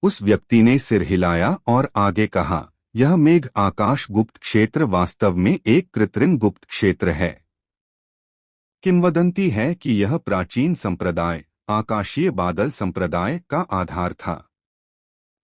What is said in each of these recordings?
उस व्यक्ति ने सिर हिलाया और आगे कहा, यह मेघ आकाश गुप्त क्षेत्र वास्तव में एक कृत्रिम गुप्त क्षेत्र है। किंवदंती है कि यह प्राचीन संप्रदाय आकाशीय बादल संप्रदाय का आधार था।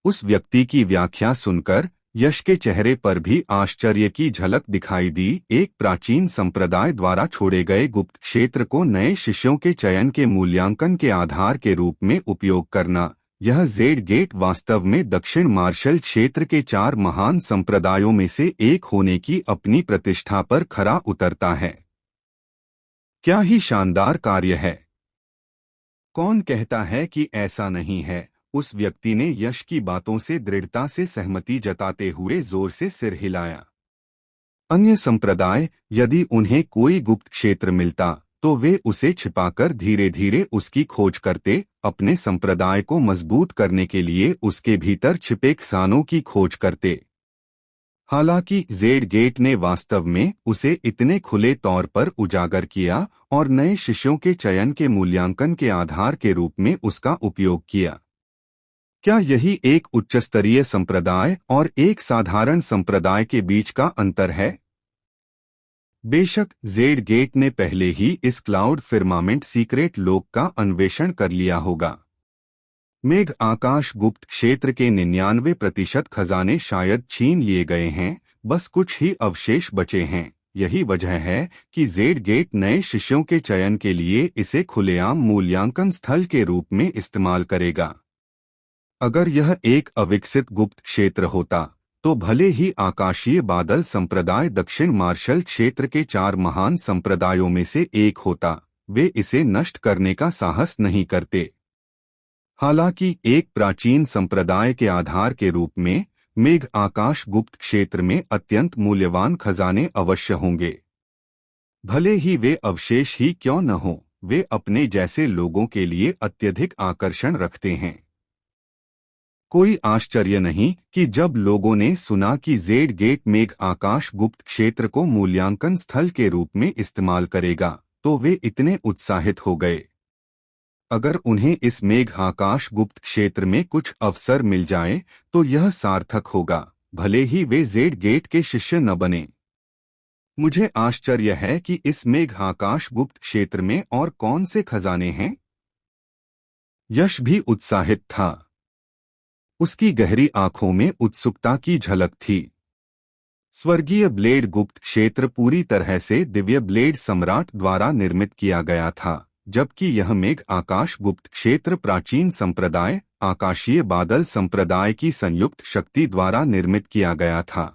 उस व्यक्ति की व्याख्या सुनकर यश के चेहरे पर भी आश्चर्य की झलक दिखाई दी। एक प्राचीन संप्रदाय द्वारा छोड़े गए गुप्त क्षेत्र को नए शिष्यों के चयन के मूल्यांकन के आधार के रूप में उपयोग करना, यह जेड गेट वास्तव में दक्षिण मार्शल क्षेत्र के 4 महान संप्रदायों में से एक होने की अपनी प्रतिष्ठा पर खरा उतरता है। क्या ही शानदार कार्य है! कौन कहता है कि ऐसा नहीं है? उस व्यक्ति ने यश की बातों से दृढ़ता से सहमति जताते हुए जोर से सिर हिलाया। अन्य संप्रदाय यदि उन्हें कोई गुप्त क्षेत्र मिलता तो वे उसे छिपाकर धीरे धीरे उसकी खोज करते, अपने संप्रदाय को मजबूत करने के लिए उसके भीतर छिपे खजानों की खोज करते। हालांकि जेड गेट ने वास्तव में उसे इतने खुले तौर पर उजागर किया और नए शिष्यों के चयन के मूल्यांकन के आधार के रूप में उसका उपयोग किया। क्या यही एक उच्चस्तरीय संप्रदाय और एक साधारण संप्रदाय के बीच का अंतर है? बेशक जेड गेट ने पहले ही इस क्लाउड फिर्मामेंट सीक्रेट लोक का अन्वेषण कर लिया होगा। मेघ आकाश गुप्त क्षेत्र के 99% खजाने शायद छीन लिए गए हैं, बस कुछ ही अवशेष बचे हैं। यही वजह है कि जेड गेट नए शिष्यों के चयन के लिए इसे खुलेआम मूल्यांकन स्थल के रूप में इस्तेमाल करेगा। अगर यह एक अविकसित गुप्त क्षेत्र होता तो भले ही आकाशीय बादल संप्रदाय दक्षिण मार्शल क्षेत्र के 4 महान संप्रदायों में से एक होता, वे इसे नष्ट करने का साहस नहीं करते। हालांकि एक प्राचीन संप्रदाय के आधार के रूप में मेघ आकाश गुप्त क्षेत्र में अत्यंत मूल्यवान खजाने अवश्य होंगे। भले ही वे अवशेष ही क्यों न हों, वे अपने जैसे लोगों के लिए अत्यधिक आकर्षण रखते हैं। कोई आश्चर्य नहीं कि जब लोगों ने सुना कि जेड गेट मेघ आकाश गुप्त क्षेत्र को मूल्यांकन स्थल के रूप में इस्तेमाल करेगा तो वे इतने उत्साहित हो गए। अगर उन्हें इस मेघ आकाश गुप्त क्षेत्र में कुछ अवसर मिल जाए तो यह सार्थक होगा, भले ही वे जेड गेट के शिष्य न बने। मुझे आश्चर्य है कि इस मेघ आकाश गुप्त क्षेत्र में और कौन से खजाने हैं? यश भी उत्साहित था। उसकी गहरी आंखों में उत्सुकता की झलक थी। स्वर्गीय ब्लेड गुप्त क्षेत्र पूरी तरह से दिव्य ब्लेड सम्राट द्वारा निर्मित किया गया था, जबकि यह मेघ आकाश गुप्त क्षेत्र प्राचीन संप्रदाय आकाशीय बादल संप्रदाय की संयुक्त शक्ति द्वारा निर्मित किया गया था।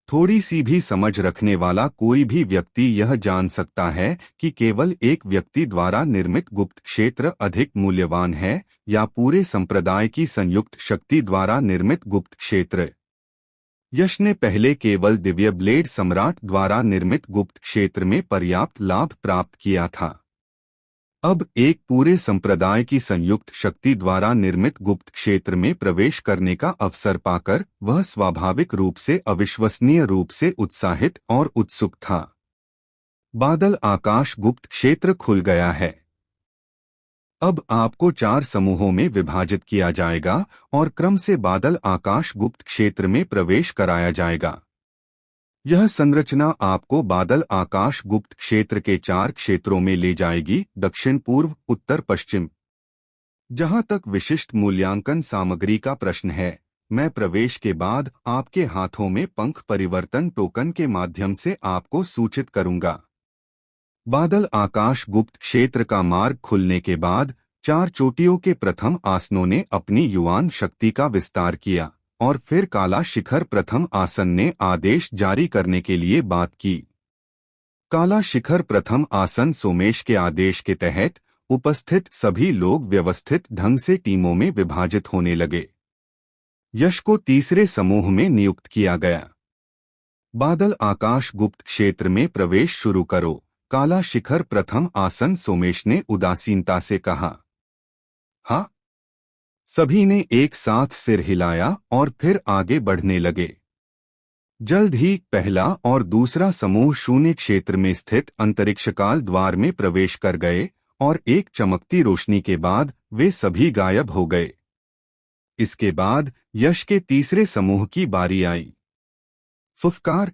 थोड़ी सी भी समझ रखने वाला कोई भी व्यक्ति यह जान सकता है कि केवल एक व्यक्ति द्वारा निर्मित गुप्त क्षेत्र अधिक मूल्यवान है या पूरे संप्रदाय की संयुक्त शक्ति द्वारा निर्मित गुप्त क्षेत्र। यश ने पहले केवल दिव्य ब्लेड सम्राट द्वारा निर्मित गुप्त क्षेत्र में पर्याप्त लाभ प्राप्त किया था। अब एक पूरे संप्रदाय की संयुक्त शक्ति द्वारा निर्मित गुप्त क्षेत्र में प्रवेश करने का अवसर पाकर वह स्वाभाविक रूप से अविश्वसनीय रूप से उत्साहित और उत्सुक था। बादल आकाश गुप्त क्षेत्र खुल गया है। अब आपको 4 समूहों में विभाजित किया जाएगा और क्रम से बादल आकाश गुप्त क्षेत्र में प्रवेश कराया जाएगा। यह संरचना आपको बादल आकाश गुप्त क्षेत्र के 4 क्षेत्रों में ले जाएगी, दक्षिण पूर्व उत्तर पश्चिम। जहां तक विशिष्ट मूल्यांकन सामग्री का प्रश्न है, मैं प्रवेश के बाद आपके हाथों में पंख परिवर्तन टोकन के माध्यम से आपको सूचित करूंगा। बादल आकाश गुप्त क्षेत्र का मार्ग खुलने के बाद 4 चोटियों के प्रथम आसनों ने अपनी युवान शक्ति का विस्तार किया और फिर काला शिखर प्रथम आसन ने आदेश जारी करने के लिए बात की। काला शिखर प्रथम आसन सोमेश के आदेश के तहत उपस्थित सभी लोग व्यवस्थित ढंग से टीमों में विभाजित होने लगे। यश को तीसरे समूह में नियुक्त किया गया। बादल आकाश गुप्त क्षेत्र में प्रवेश शुरू करो, काला शिखर प्रथम आसन सोमेश ने उदासीनता से कहा। हाँ, सभी ने एक साथ सिर हिलाया और फिर आगे बढ़ने लगे। जल्द ही पहला और दूसरा समूह शून्य क्षेत्र में स्थित अंतरिक्षकाल द्वार में प्रवेश कर गए और एक चमकती रोशनी के बाद वे सभी गायब हो गए। इसके बाद यश के तीसरे समूह की बारी आई। फुफकार।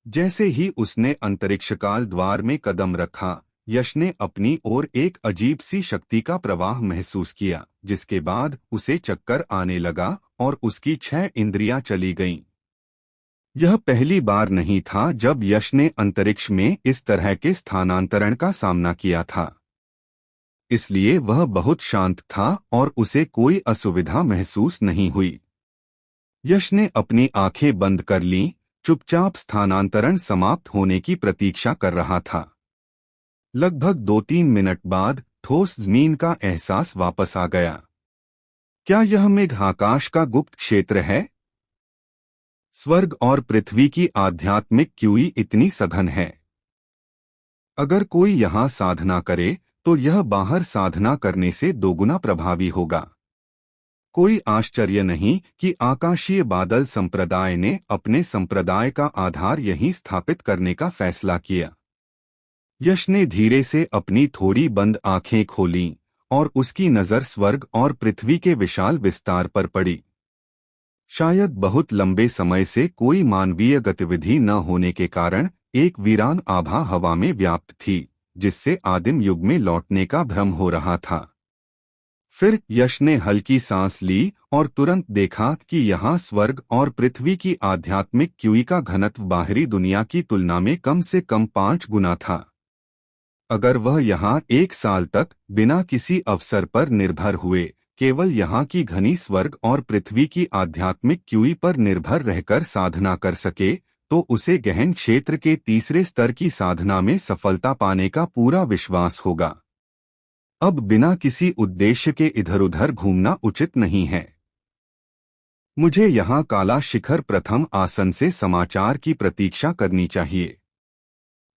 जैसे ही उसने अंतरिक्षकाल द्वार में कदम रखा, यश ने अपनी ओर एक अजीब सी शक्ति का प्रवाह महसूस किया, जिसके बाद उसे चक्कर आने लगा और उसकी 6 इंद्रियां चली गईं। यह पहली बार नहीं था जब यश ने अंतरिक्ष में इस तरह के स्थानांतरण का सामना किया था, इसलिए वह बहुत शांत था और उसे कोई असुविधा महसूस नहीं हुई। यश ने अपनी आंखें बंद कर लीं, चुपचाप स्थानांतरण समाप्त होने की प्रतीक्षा कर रहा था। लगभग 2-3 मिनट बाद ठोस जमीन का एहसास वापस आ गया। क्या यह मेघ आकाश का गुप्त क्षेत्र है? स्वर्ग और पृथ्वी की आध्यात्मिक क्यूई इतनी सघन है। अगर कोई यहाँ साधना करे तो यह बाहर साधना करने से दोगुना प्रभावी होगा। कोई आश्चर्य नहीं कि आकाशीय बादल संप्रदाय ने अपने संप्रदाय का आधार यहीं स्थापित करने का फैसला किया। यश ने धीरे से अपनी थोड़ी बंद आंखें खोलीं और उसकी नजर स्वर्ग और पृथ्वी के विशाल विस्तार पर पड़ी। शायद बहुत लंबे समय से कोई मानवीय गतिविधि न होने के कारण एक वीरान आभा हवा में व्याप्त थी, जिससे आदिम युग में लौटने का भ्रम हो रहा था। फिर यश ने हल्की सांस ली और तुरंत देखा कि यहाँ स्वर्ग और पृथ्वी की आध्यात्मिक क्यूई का घनत्व बाहरी दुनिया की तुलना में कम से कम 5 गुना था। अगर वह यहाँ 1 साल तक बिना किसी अवसर पर निर्भर हुए केवल यहाँ की घनी स्वर्ग और पृथ्वी की आध्यात्मिक क्यूई पर निर्भर रहकर साधना कर सके, तो उसे गहन क्षेत्र के तीसरे स्तर की साधना में सफलता पाने का पूरा विश्वास होगा। अब बिना किसी उद्देश्य के इधर उधर घूमना उचित नहीं है। मुझे यहाँ काला शिखर प्रथम आसन से समाचार की प्रतीक्षा करनी चाहिए।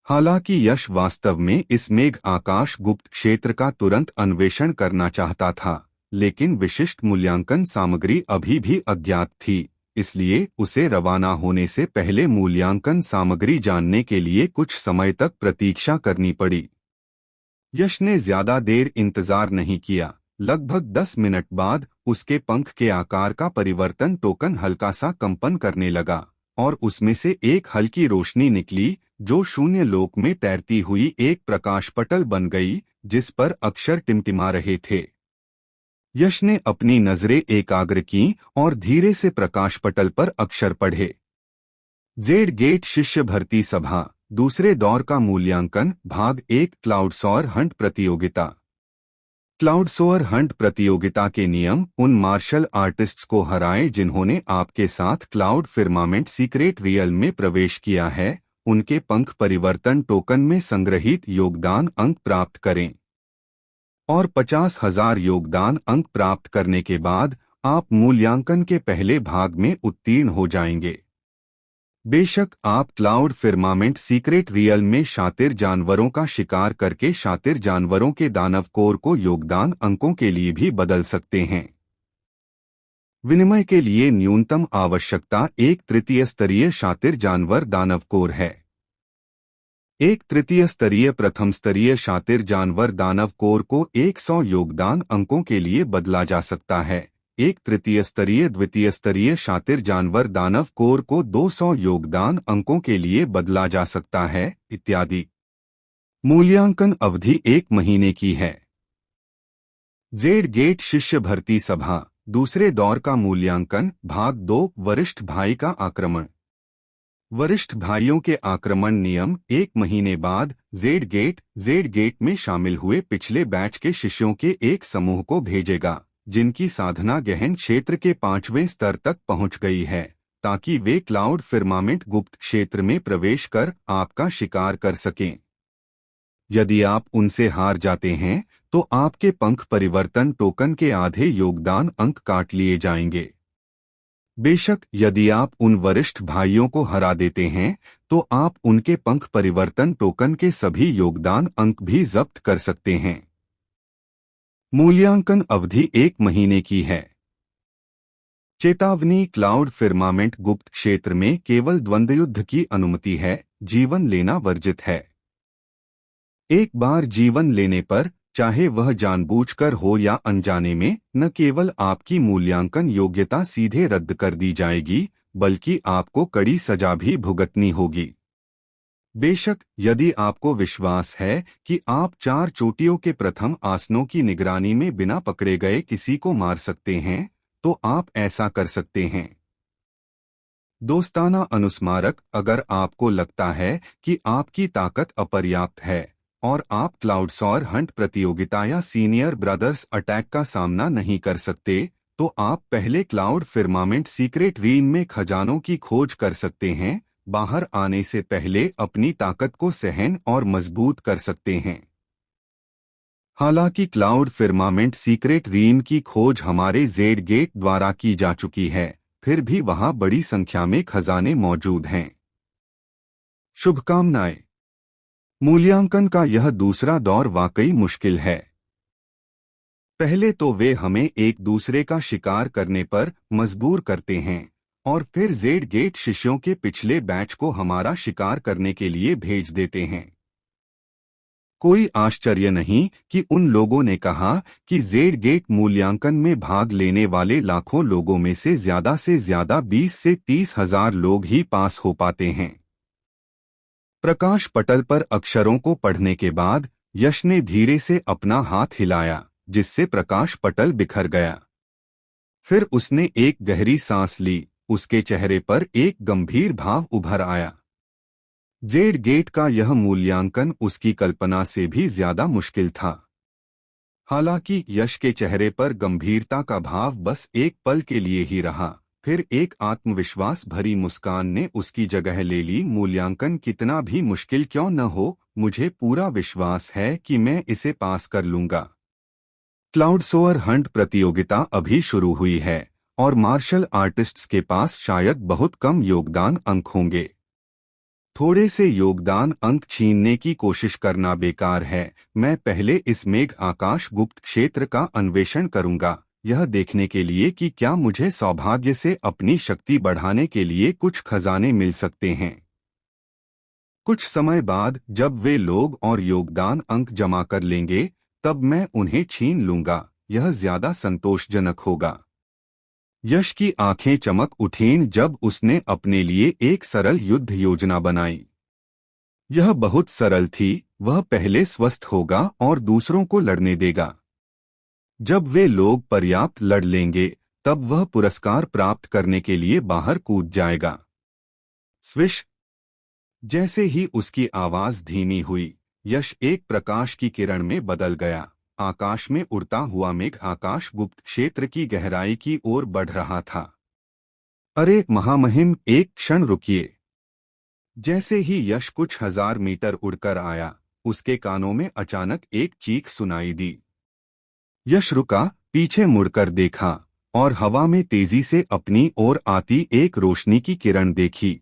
हालांकि यश वास्तव में इस मेघ आकाश गुप्त क्षेत्र का तुरंत अन्वेषण करना चाहता था, लेकिन विशिष्ट मूल्यांकन सामग्री अभी भी अज्ञात थी, इसलिए उसे रवाना होने से पहले मूल्यांकन सामग्री जानने के लिए कुछ समय तक प्रतीक्षा करनी पड़ी। यश ने ज्यादा देर इंतजार नहीं किया। लगभग 10 मिनट बाद उसके पंख के आकार का परिवर्तन टोकन हल्का सा कंपन करने लगा और उसमें से एक हल्की रोशनी निकली, जो शून्य लोक में तैरती हुई एक प्रकाशपटल बन गई, जिस पर अक्षर टिमटिमा रहे थे। यश ने अपनी नजरें एकाग्र की और धीरे से प्रकाशपटल पर अक्षर पढ़े। जेड गेट शिष्य भर्ती सभा, दूसरे दौर का मूल्यांकन, भाग 1, क्लाउडसोअर हंट प्रतियोगिता। क्लाउडसोअर हंट प्रतियोगिता के नियम: उन मार्शल आर्टिस्ट्स को हराएं जिन्होंने आपके साथ क्लाउड फिर्मामेंट सीक्रेट रियल में प्रवेश किया है। उनके पंख परिवर्तन टोकन में संग्रहित योगदान अंक प्राप्त करें और 50,000 योगदान अंक प्राप्त करने के बाद आप मूल्यांकन के पहले भाग में उत्तीर्ण हो जाएंगे। बेशक आप क्लाउड फिर्मामेंट सीक्रेट रियल में शातिर जानवरों का शिकार करके शातिर जानवरों के दानव कोर को योगदान अंकों के लिए भी बदल सकते हैं। विनिमय के लिए न्यूनतम आवश्यकता एक तृतीय स्तरीय शातिर जानवर दानव कोर है। एक तृतीय स्तरीय प्रथम स्तरीय शातिर जानवर दानव कोर को 100 योगदान अंकों के लिए बदला जा सकता है। एक तृतीय स्तरीय द्वितीय स्तरीय शातिर जानवर दानव कोर को 200 योगदान अंकों के लिए बदला जा सकता है, इत्यादि। मूल्यांकन अवधि 1 महीने की है। जेड गेट शिष्य भर्ती सभा, दूसरे दौर का मूल्यांकन, भाग 2, वरिष्ठ भाई का आक्रमण। वरिष्ठ भाइयों के आक्रमण नियम: 1 महीने बाद जेड गेट में शामिल हुए पिछले बैच के शिष्यों के एक समूह को भेजेगा, जिनकी साधना गहन क्षेत्र के 5वें स्तर तक पहुंच गई है, ताकि वे क्लाउड फिर्मामेंट गुप्त क्षेत्र में प्रवेश कर आपका शिकार कर सकें। यदि आप उनसे हार जाते हैं तो आपके पंख परिवर्तन टोकन के आधे योगदान अंक काट लिए जाएंगे। बेशक यदि आप उन वरिष्ठ भाइयों को हरा देते हैं तो आप उनके पंख परिवर्तन टोकन के सभी योगदान अंक भी जब्त कर सकते हैं। मूल्यांकन अवधि 1 महीने की है। चेतावनी: क्लाउड फिर्मामेंट गुप्त क्षेत्र में केवल द्वंद्वयुद्ध की अनुमति है, जीवन लेना वर्जित है। एक बार जीवन लेने पर चाहे वह जानबूझकर हो या अनजाने में, न केवल आपकी मूल्यांकन योग्यता सीधे रद्द कर दी जाएगी, बल्कि आपको कड़ी सजा भी भुगतनी होगी। बेशक, यदि आपको विश्वास है कि आप 4 चोटियों के प्रथम आसनों की निगरानी में बिना पकड़े गए किसी को मार सकते हैं, तो आप ऐसा कर सकते हैं। दोस्ताना अनुस्मारक: अगर आपको लगता है कि आपकी ताकत अपर्याप्त है और आप क्लाउडसॉर हंट प्रतियोगिता या सीनियर ब्रदर्स अटैक का सामना नहीं कर सकते, तो आप पहले क्लाउड फिर्मामेंट सीक्रेट रीन में खजानों की खोज कर सकते हैं। बाहर आने से पहले अपनी ताकत को सहन और मजबूत कर सकते हैं। हालांकि क्लाउड फिर्मामेंट सीक्रेट रीन की खोज हमारे जेड गेट द्वारा की जा चुकी है, फिर भी वहां बड़ी संख्या में खजाने मौजूद हैं। शुभकामनाएं। मूल्यांकन का यह दूसरा दौर वाकई मुश्किल है। पहले तो वे हमें एक दूसरे का शिकार करने पर मजबूर करते हैं और फिर जेड गेट शिष्यों के पिछले बैच को हमारा शिकार करने के लिए भेज देते हैं। कोई आश्चर्य नहीं कि उन लोगों ने कहा कि जेड गेट मूल्यांकन में भाग लेने वाले लाखों लोगों में से ज्यादा 20 से 30 हजार लोग ही पास हो पाते हैं। प्रकाश पटल पर अक्षरों को पढ़ने के बाद यश ने धीरे से अपना हाथ हिलाया, जिससे प्रकाश पटल बिखर गया। फिर उसने एक गहरी सांस ली। उसके चेहरे पर एक गंभीर भाव उभर आया। जेड गेट का यह मूल्यांकन उसकी कल्पना से भी ज्यादा मुश्किल था। हालांकि यश के चेहरे पर गंभीरता का भाव बस एक पल के लिए ही रहा, फिर एक आत्मविश्वास भरी मुस्कान ने उसकी जगह ले ली। मूल्यांकन कितना भी मुश्किल क्यों न हो, मुझे पूरा विश्वास है कि मैं इसे पास कर लूंगा। क्लाउडसोअर हंट प्रतियोगिता अभी शुरू हुई है और मार्शल आर्टिस्ट्स के पास शायद बहुत कम योगदान अंक होंगे। थोड़े से योगदान अंक छीनने की कोशिश करना बेकार है। मैं पहले इस मेघ आकाश गुप्त क्षेत्र का अन्वेषण करूंगा, यह देखने के लिए कि क्या मुझे सौभाग्य से अपनी शक्ति बढ़ाने के लिए कुछ खजाने मिल सकते हैं। कुछ समय बाद जब वे लोग और योगदान अंक जमा कर लेंगे, तब मैं उन्हें छीन लूंगा। यह ज्यादा संतोषजनक होगा। यश की आंखें चमक उठीं जब उसने अपने लिए एक सरल युद्ध योजना बनाई। यह बहुत सरल थी। वह पहले स्वस्थ होगा और दूसरों को लड़ने देगा। जब वे लोग पर्याप्त लड़ लेंगे, तब वह पुरस्कार प्राप्त करने के लिए बाहर कूद जाएगा। स्विश! जैसे ही उसकी आवाज धीमी हुई, यश एक प्रकाश की किरण में बदल गया। आकाश में उड़ता हुआ मेघ आकाश गुप्त क्षेत्र की गहराई की ओर बढ़ रहा था। अरे महामहिम, एक क्षण रुकिए। जैसे ही यश कुछ हजार मीटर उड़कर आया, उसके कानों में अचानक एक चीख सुनाई दी। यश रुका, पीछे मुड़कर देखा और हवा में तेजी से अपनी ओर आती एक रोशनी की किरण देखी।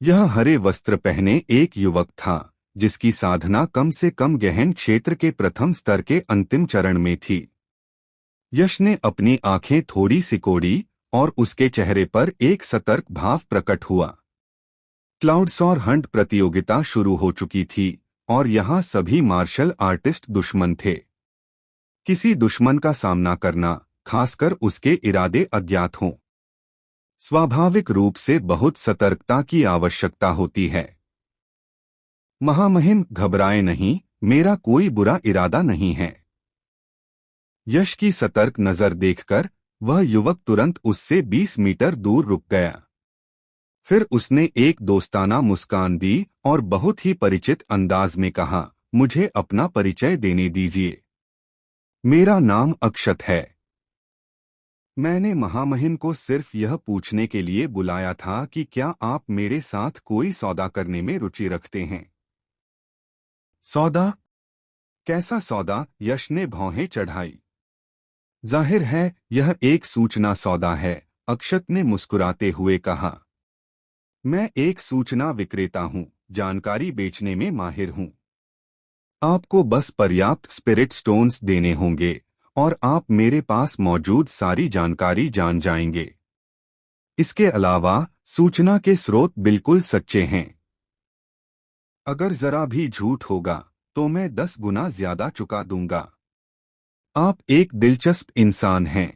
यह हरे वस्त्र पहने एक युवक था, जिसकी साधना कम से कम गहन क्षेत्र के प्रथम स्तर के अंतिम चरण में थी। यश ने अपनी आंखें थोड़ी सिकोड़ी और उसके चेहरे पर एक सतर्क भाव प्रकट हुआ। क्लाउडसॉर हंट प्रतियोगिता शुरू हो चुकी थी और यहाँ सभी मार्शल आर्टिस्ट दुश्मन थे। किसी दुश्मन का सामना करना, खासकर उसके इरादे अज्ञात हों, स्वाभाविक रूप से बहुत सतर्कता की आवश्यकता होती है। महामहिम, घबराए नहीं, मेरा कोई बुरा इरादा नहीं है। यश की सतर्क नजर देखकर वह युवक तुरंत उससे 20 मीटर दूर रुक गया। फिर उसने एक दोस्ताना मुस्कान दी और बहुत ही परिचित अंदाज में कहा, मुझे अपना परिचय देने दीजिए। मेरा नाम अक्षत है। मैंने महामहिम को सिर्फ यह पूछने के लिए बुलाया था कि क्या आप मेरे साथ कोई सौदा करने में रुचि रखते हैं। सौदा? कैसा सौदा? यश ने भौहें चढ़ाई। जाहिर है यह एक सूचना सौदा है, अक्षत ने मुस्कुराते हुए कहा। मैं एक सूचना विक्रेता हूँ, जानकारी बेचने में माहिर हूँ। आपको बस पर्याप्त स्पिरिट स्टोन्स देने होंगे और आप मेरे पास मौजूद सारी जानकारी जान जाएंगे। इसके अलावा सूचना के स्रोत बिल्कुल सच्चे हैं। अगर जरा भी झूठ होगा तो मैं 10 गुना ज्यादा चुका दूंगा। आप एक दिलचस्प इंसान हैं।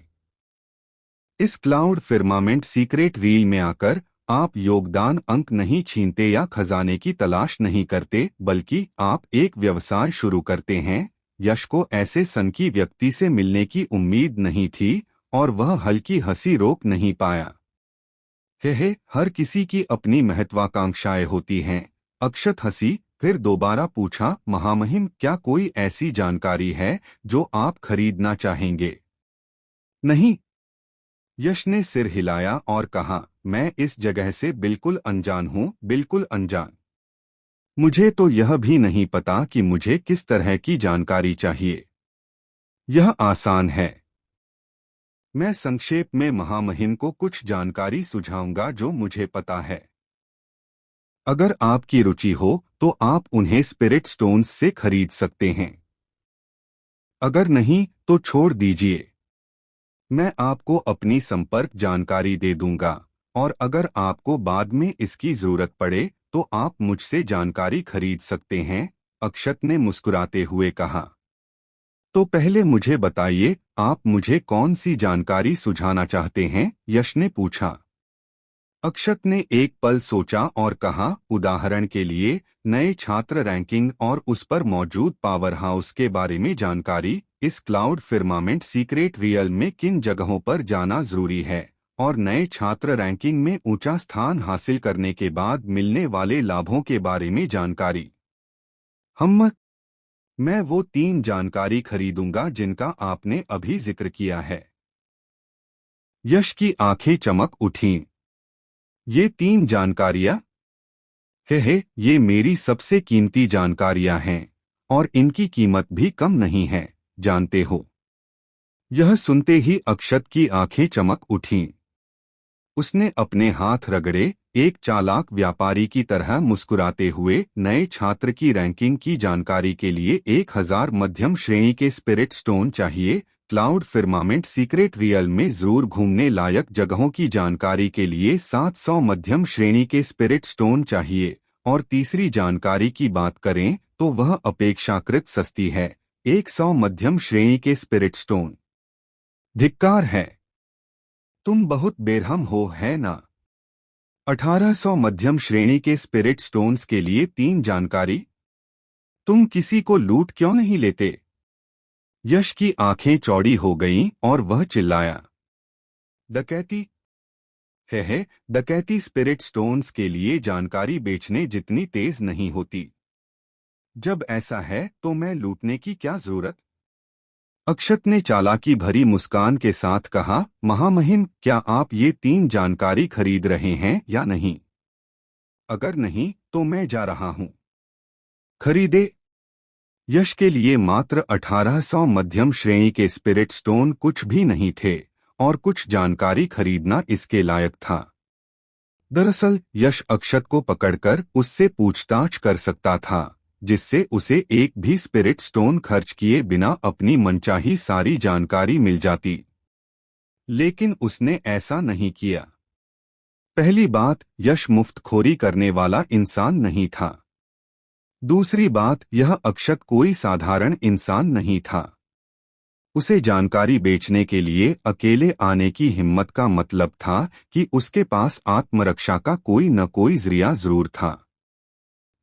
इस क्लाउड फिर्मामेंट सीक्रेट रील में आकर आप योगदान अंक नहीं छीनते या खजाने की तलाश नहीं करते, बल्कि आप एक व्यवसाय शुरू करते हैं। यश को ऐसे सनकी व्यक्ति से मिलने की उम्मीद नहीं थी और वह हल्की हंसी रोक नहीं पाया। हे, हर किसी की अपनी महत्वाकांक्षाएं होती हैं। अक्षत हंसी, फिर दोबारा पूछा, महामहिम, क्या कोई ऐसी जानकारी है जो आप खरीदना चाहेंगे? नहीं। यश ने सिर हिलाया और कहा, मैं इस जगह से बिल्कुल अनजान हूँ, बिल्कुल अनजान। मुझे तो यह भी नहीं पता कि मुझे किस तरह की जानकारी चाहिए। यह आसान है। मैं संक्षेप में महामहिम को कुछ जानकारी सुझाऊंगा जो मुझे पता है। अगर आपकी रुचि हो तो आप उन्हें स्पिरिट स्टोन्स से खरीद सकते हैं। अगर नहीं तो छोड़ दीजिए। मैं आपको अपनी संपर्क जानकारी दे दूंगा और अगर आपको बाद में इसकी जरूरत पड़े तो आप मुझसे जानकारी खरीद सकते हैं। अक्षत ने मुस्कुराते हुए कहा। तो पहले मुझे बताइए, आप मुझे कौन सी जानकारी सुझाना चाहते हैं? यश ने पूछा। अक्षत ने एक पल सोचा और कहा, उदाहरण के लिए नए छात्र रैंकिंग और उस पर मौजूद पावर हाउस के बारे में जानकारी। इस क्लाउड फिर्मामेंट सीक्रेट रियल में किन जगहों पर जाना जरूरी है और नए छात्र रैंकिंग में ऊंचा स्थान हासिल करने के बाद मिलने वाले लाभों के बारे में जानकारी। मैं वो 3 जानकारी खरीदूंगा जिनका आपने अभी जिक्र किया है। यश की आंखें चमक उठीं। ये 3 जानकारियां? ये मेरी सबसे कीमती जानकारियां हैं और इनकी कीमत भी कम नहीं है, जानते हो। यह सुनते ही अक्षत की आंखें चमक उठीं। उसने अपने हाथ रगड़े, एक चालाक व्यापारी की तरह मुस्कुराते हुए। नए छात्र की रैंकिंग की जानकारी के लिए 1000 मध्यम श्रेणी के स्पिरिट स्टोन चाहिए। क्लाउड फिर्मामेंट सीक्रेट रियल में जरूर घूमने लायक जगहों की जानकारी के लिए 700 मध्यम श्रेणी के स्पिरिट स्टोन चाहिए। और तीसरी जानकारी की बात करें तो वह अपेक्षाकृत सस्ती है, 100 मध्यम श्रेणी के स्पिरिट स्टोन। धिक्कार है, तुम बहुत बेरहम हो, है ना? 1800 मध्यम श्रेणी के स्पिरिट स्टोन्स के लिए 3 जानकारी? तुम किसी को लूट क्यों नहीं लेते? यश की आंखें चौड़ी हो गईं और वह चिल्लाया, डकैती? डकैती स्पिरिट स्टोन्स के लिए जानकारी बेचने जितनी तेज नहीं होती। जब ऐसा है तो मैं लूटने की क्या जरूरत? अक्षत ने चालाकी भरी मुस्कान के साथ कहा, महामहिम, क्या आप ये 3 जानकारी खरीद रहे हैं या नहीं? अगर नहीं तो मैं जा रहा हूं। खरीदे। यश के लिए मात्र 1800 मध्यम श्रेणी के स्पिरिट स्टोन कुछ भी नहीं थे और कुछ जानकारी खरीदना इसके लायक था। दरअसल यश अक्षत को पकड़कर उससे पूछताछ कर सकता था, जिससे उसे एक भी स्पिरिट स्टोन खर्च किए बिना अपनी मनचाही सारी जानकारी मिल जाती। लेकिन उसने ऐसा नहीं किया। पहली बात, यश मुफ्तखोरी करने वाला इंसान नहीं था। दूसरी बात, यह अक्षत कोई साधारण इंसान नहीं था। उसे जानकारी बेचने के लिए अकेले आने की हिम्मत का मतलब था कि उसके पास आत्मरक्षा का कोई न कोई जरिया जरूर था।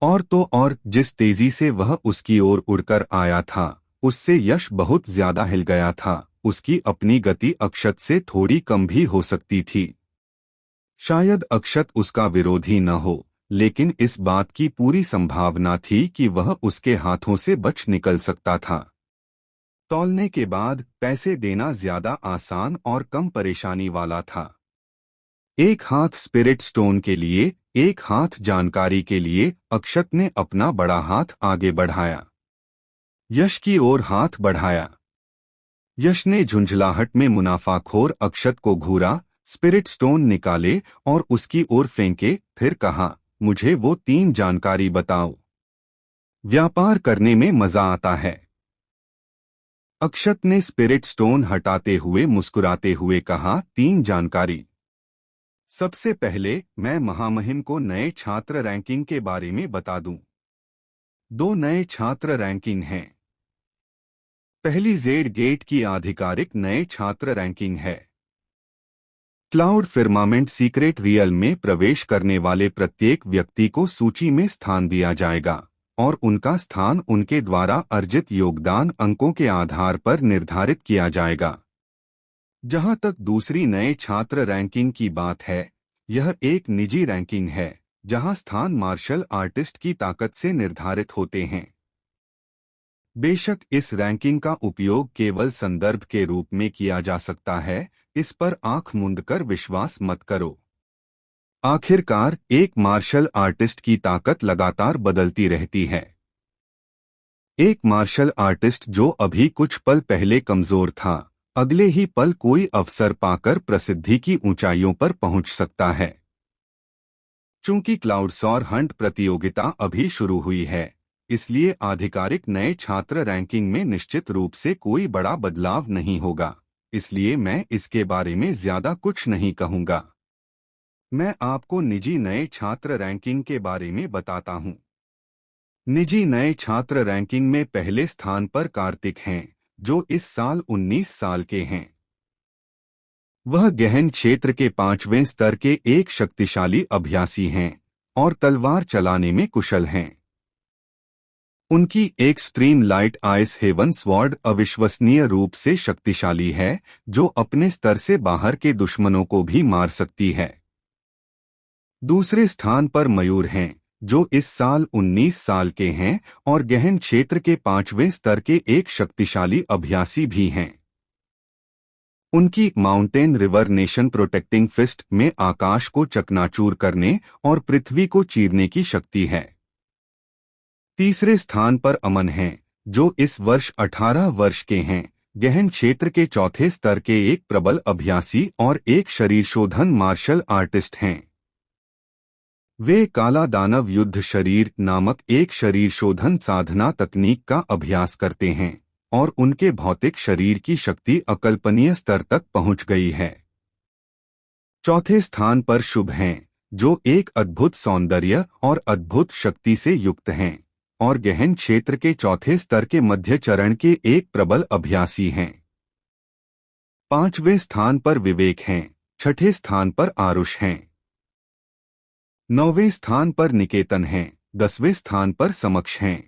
और तो और जिस तेजी से वह उसकी ओर उड़कर आया था, उससे यश बहुत ज्यादा हिल गया था। उसकी अपनी गति अक्षत से थोड़ी कम भी हो सकती थी। शायद अक्षत उसका विरोधी न हो, लेकिन इस बात की पूरी संभावना थी कि वह उसके हाथों से बच निकल सकता था। तौलने के बाद पैसे देना ज्यादा आसान और कम परेशानी वाला था। एक हाथ स्पिरिट स्टोन के लिए, एक हाथ जानकारी के लिए। अक्षत ने अपना बड़ा हाथ आगे बढ़ाया, यश की ओर हाथ बढ़ाया। यश ने झुंझलाहट में मुनाफाखोर अक्षत को घूरा, स्पिरिट स्टोन निकाले और उसकी ओर फेंके, फिर कहा, मुझे वो 3 जानकारी बताओ। व्यापार करने में मजा आता है। अक्षत ने स्पिरिट स्टोन हटाते हुए मुस्कुराते हुए कहा, 3 जानकारी। सबसे पहले मैं महामहिम को नए छात्र रैंकिंग के बारे में बता दूं। दो नए छात्र रैंकिंग हैं। पहली जेड गेट की आधिकारिक नए छात्र रैंकिंग है। क्लाउड फिर्मामेंट सीक्रेट रियल में प्रवेश करने वाले प्रत्येक व्यक्ति को सूची में स्थान दिया जाएगा और उनका स्थान उनके द्वारा अर्जित योगदान अंकों के आधार पर निर्धारित किया जाएगा। जहां तक दूसरी नए छात्र रैंकिंग की बात है, यह एक निजी रैंकिंग है जहां स्थान मार्शल आर्टिस्ट की ताकत से निर्धारित होते हैं। बेशक इस रैंकिंग का उपयोग केवल संदर्भ के रूप में किया जा सकता है, इस पर आंख मूंदकर विश्वास मत करो। आखिरकार एक मार्शल आर्टिस्ट की ताकत लगातार बदलती रहती है। एक मार्शल आर्टिस्ट जो अभी कुछ पल पहले कमजोर था, अगले ही पल कोई अवसर पाकर प्रसिद्धि की ऊंचाइयों पर पहुंच सकता है। चूंकि क्लाउडसॉर हंट प्रतियोगिता अभी शुरू हुई है, इसलिए आधिकारिक नए छात्र रैंकिंग में निश्चित रूप से कोई बड़ा बदलाव नहीं होगा, इसलिए मैं इसके बारे में ज्यादा कुछ नहीं कहूंगा। मैं आपको निजी नए छात्र रैंकिंग के बारे में बताता हूं। निजी नए छात्र रैंकिंग में पहले स्थान पर कार्तिक हैं, जो इस साल 19 साल के हैं। वह गहन क्षेत्र के 5वें स्तर के एक शक्तिशाली अभ्यासी हैं और तलवार चलाने में कुशल हैं। उनकी extreme light ice heaven sword अविश्वसनीय रूप से शक्तिशाली है, जो अपने स्तर से बाहर के दुश्मनों को भी मार सकती है। दूसरे स्थान पर मयूर हैं, जो इस साल 19 साल के हैं और गहन क्षेत्र के 5वें स्तर के एक शक्तिशाली अभ्यासी भी हैं। उनकी mountain river nation protecting fist में आकाश को चकनाचूर करने और पृथ्वी को चीरने की शक्ति है। तीसरे स्थान पर अमन हैं, जो इस वर्ष 18 वर्ष के हैं, गहन क्षेत्र के चौथे स्तर के एक प्रबल अभ्यासी और एक शरीरशोधन मार्शल आर्टिस्ट हैं। वे काला दानव युद्ध शरीर नामक एक शरीरशोधन साधना तकनीक का अभ्यास करते हैं और उनके भौतिक शरीर की शक्ति अकल्पनीय स्तर तक पहुंच गई है। चौथे स्थान पर शुभ हैं, जो एक अद्भुत सौंदर्य और अद्भुत शक्ति से युक्त हैं और गहन क्षेत्र के चौथे स्तर के मध्य चरण के एक प्रबल अभ्यासी हैं। 5वें स्थान पर विवेक हैं, छठे स्थान पर आरुष हैं। 9वें स्थान पर निकेतन हैं, 10वें स्थान पर समक्ष हैं।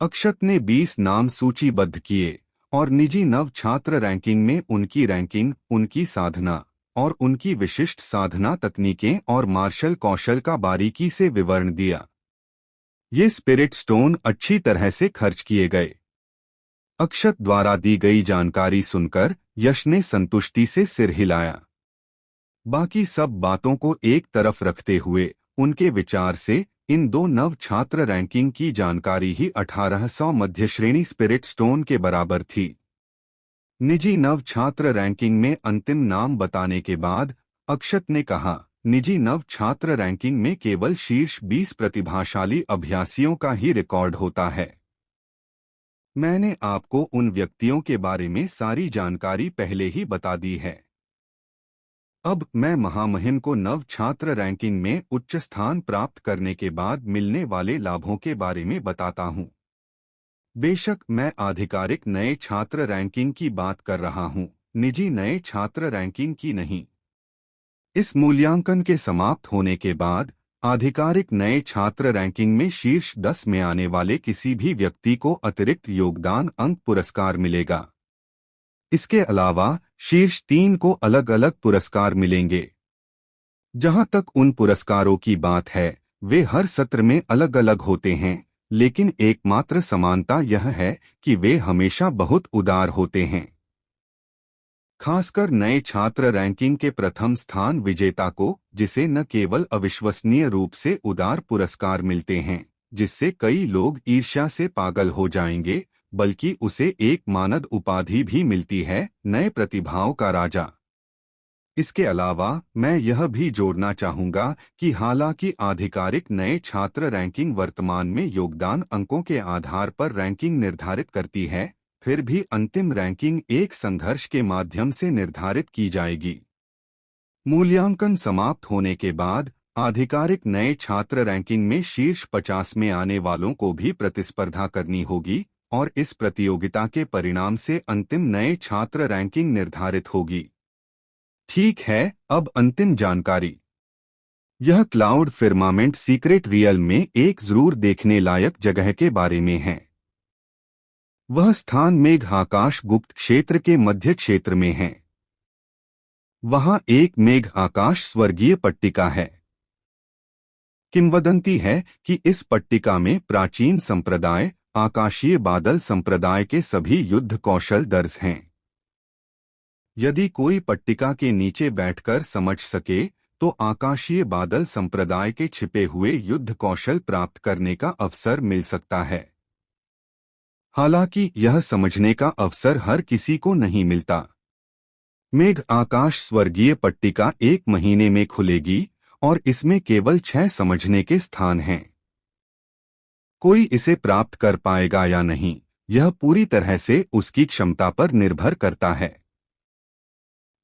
अक्षत ने 20 नाम सूचीबद्ध किए और निजी नव छात्र रैंकिंग में उनकी रैंकिंग, उनकी साधना और उनकी विशिष्ट साधना तकनीकें और मार्शल कौशल का बारीकी से विवरण दिया। ये स्पिरिट स्टोन अच्छी तरह से खर्च किए गए। अक्षत द्वारा दी गई जानकारी सुनकर यश ने संतुष्टि से सिर हिलाया। बाकी सब बातों को एक तरफ रखते हुए उनके विचार से इन दो नव छात्र रैंकिंग की जानकारी ही 1800 मध्य श्रेणी स्पिरिट स्टोन के बराबर थी। निजी नव छात्र रैंकिंग में अंतिम नाम बताने के बाद अक्षत ने कहा, निजी नव छात्र रैंकिंग में केवल शीर्ष 20 प्रतिभाशाली अभ्यासियों का ही रिकॉर्ड होता है। मैंने आपको उन व्यक्तियों के बारे में सारी जानकारी पहले ही बता दी है। अब मैं महामहिम को नव छात्र रैंकिंग में उच्च स्थान प्राप्त करने के बाद मिलने वाले लाभों के बारे में बताता हूं। बेशक मैं आधिकारिक नए छात्र रैंकिंग की बात कर रहा हूं, निजी नए छात्र रैंकिंग की नहीं। इस मूल्यांकन के समाप्त होने के बाद आधिकारिक नए छात्र रैंकिंग में शीर्ष 10 में आने वाले किसी भी व्यक्ति को अतिरिक्त योगदान अंक पुरस्कार मिलेगा। इसके अलावा शीर्ष 3 को अलग अलग पुरस्कार मिलेंगे। जहां तक उन पुरस्कारों की बात है, वे हर सत्र में अलग अलग होते हैं, लेकिन एकमात्र समानता यह है कि वे हमेशा बहुत उदार होते हैं। खासकर नए छात्र रैंकिंग के प्रथम स्थान विजेता को, जिसे न केवल अविश्वसनीय रूप से उदार पुरस्कार मिलते हैं, जिससे कई लोग ईर्ष्या से पागल हो जाएंगे, बल्कि उसे एक मानद उपाधि भी मिलती है, नए प्रतिभाओं का राजा। इसके अलावा मैं यह भी जोड़ना चाहूंगा कि हालांकि आधिकारिक नए छात्र रैंकिंग वर्तमान में योगदान अंकों के आधार पर रैंकिंग निर्धारित करती है, फिर भी अंतिम रैंकिंग एक संघर्ष के माध्यम से निर्धारित की जाएगी। मूल्यांकन समाप्त होने के बाद आधिकारिक नए छात्र रैंकिंग में शीर्ष 50 में आने वालों को भी प्रतिस्पर्धा करनी होगी और इस प्रतियोगिता के परिणाम से अंतिम नए छात्र रैंकिंग निर्धारित होगी। ठीक है, अब अंतिम जानकारी। यह क्लाउड फिर्मामेंट सीक्रेट रियल में एक जरूर देखने लायक जगह के बारे में है। वह स्थान मेघ आकाश गुप्त क्षेत्र के मध्य क्षेत्र में है। वहां एक मेघ आकाश स्वर्गीय पट्टिका है। किंवदंती है कि इस पट्टिका में प्राचीन संप्रदाय आकाशीय बादल संप्रदाय के सभी युद्ध कौशल दर्ज हैं। यदि कोई पट्टिका के नीचे बैठकर समझ सके तो आकाशीय बादल संप्रदाय के छिपे हुए युद्ध कौशल प्राप्त करने का अवसर मिल सकता है। हालांकि यह समझने का अवसर हर किसी को नहीं मिलता। मेघ आकाश स्वर्गीय पट्टिका 1 महीने में खुलेगी और इसमें केवल 6 समझने के स्थान हैं। कोई इसे प्राप्त कर पाएगा या नहीं, यह पूरी तरह से उसकी क्षमता पर निर्भर करता है।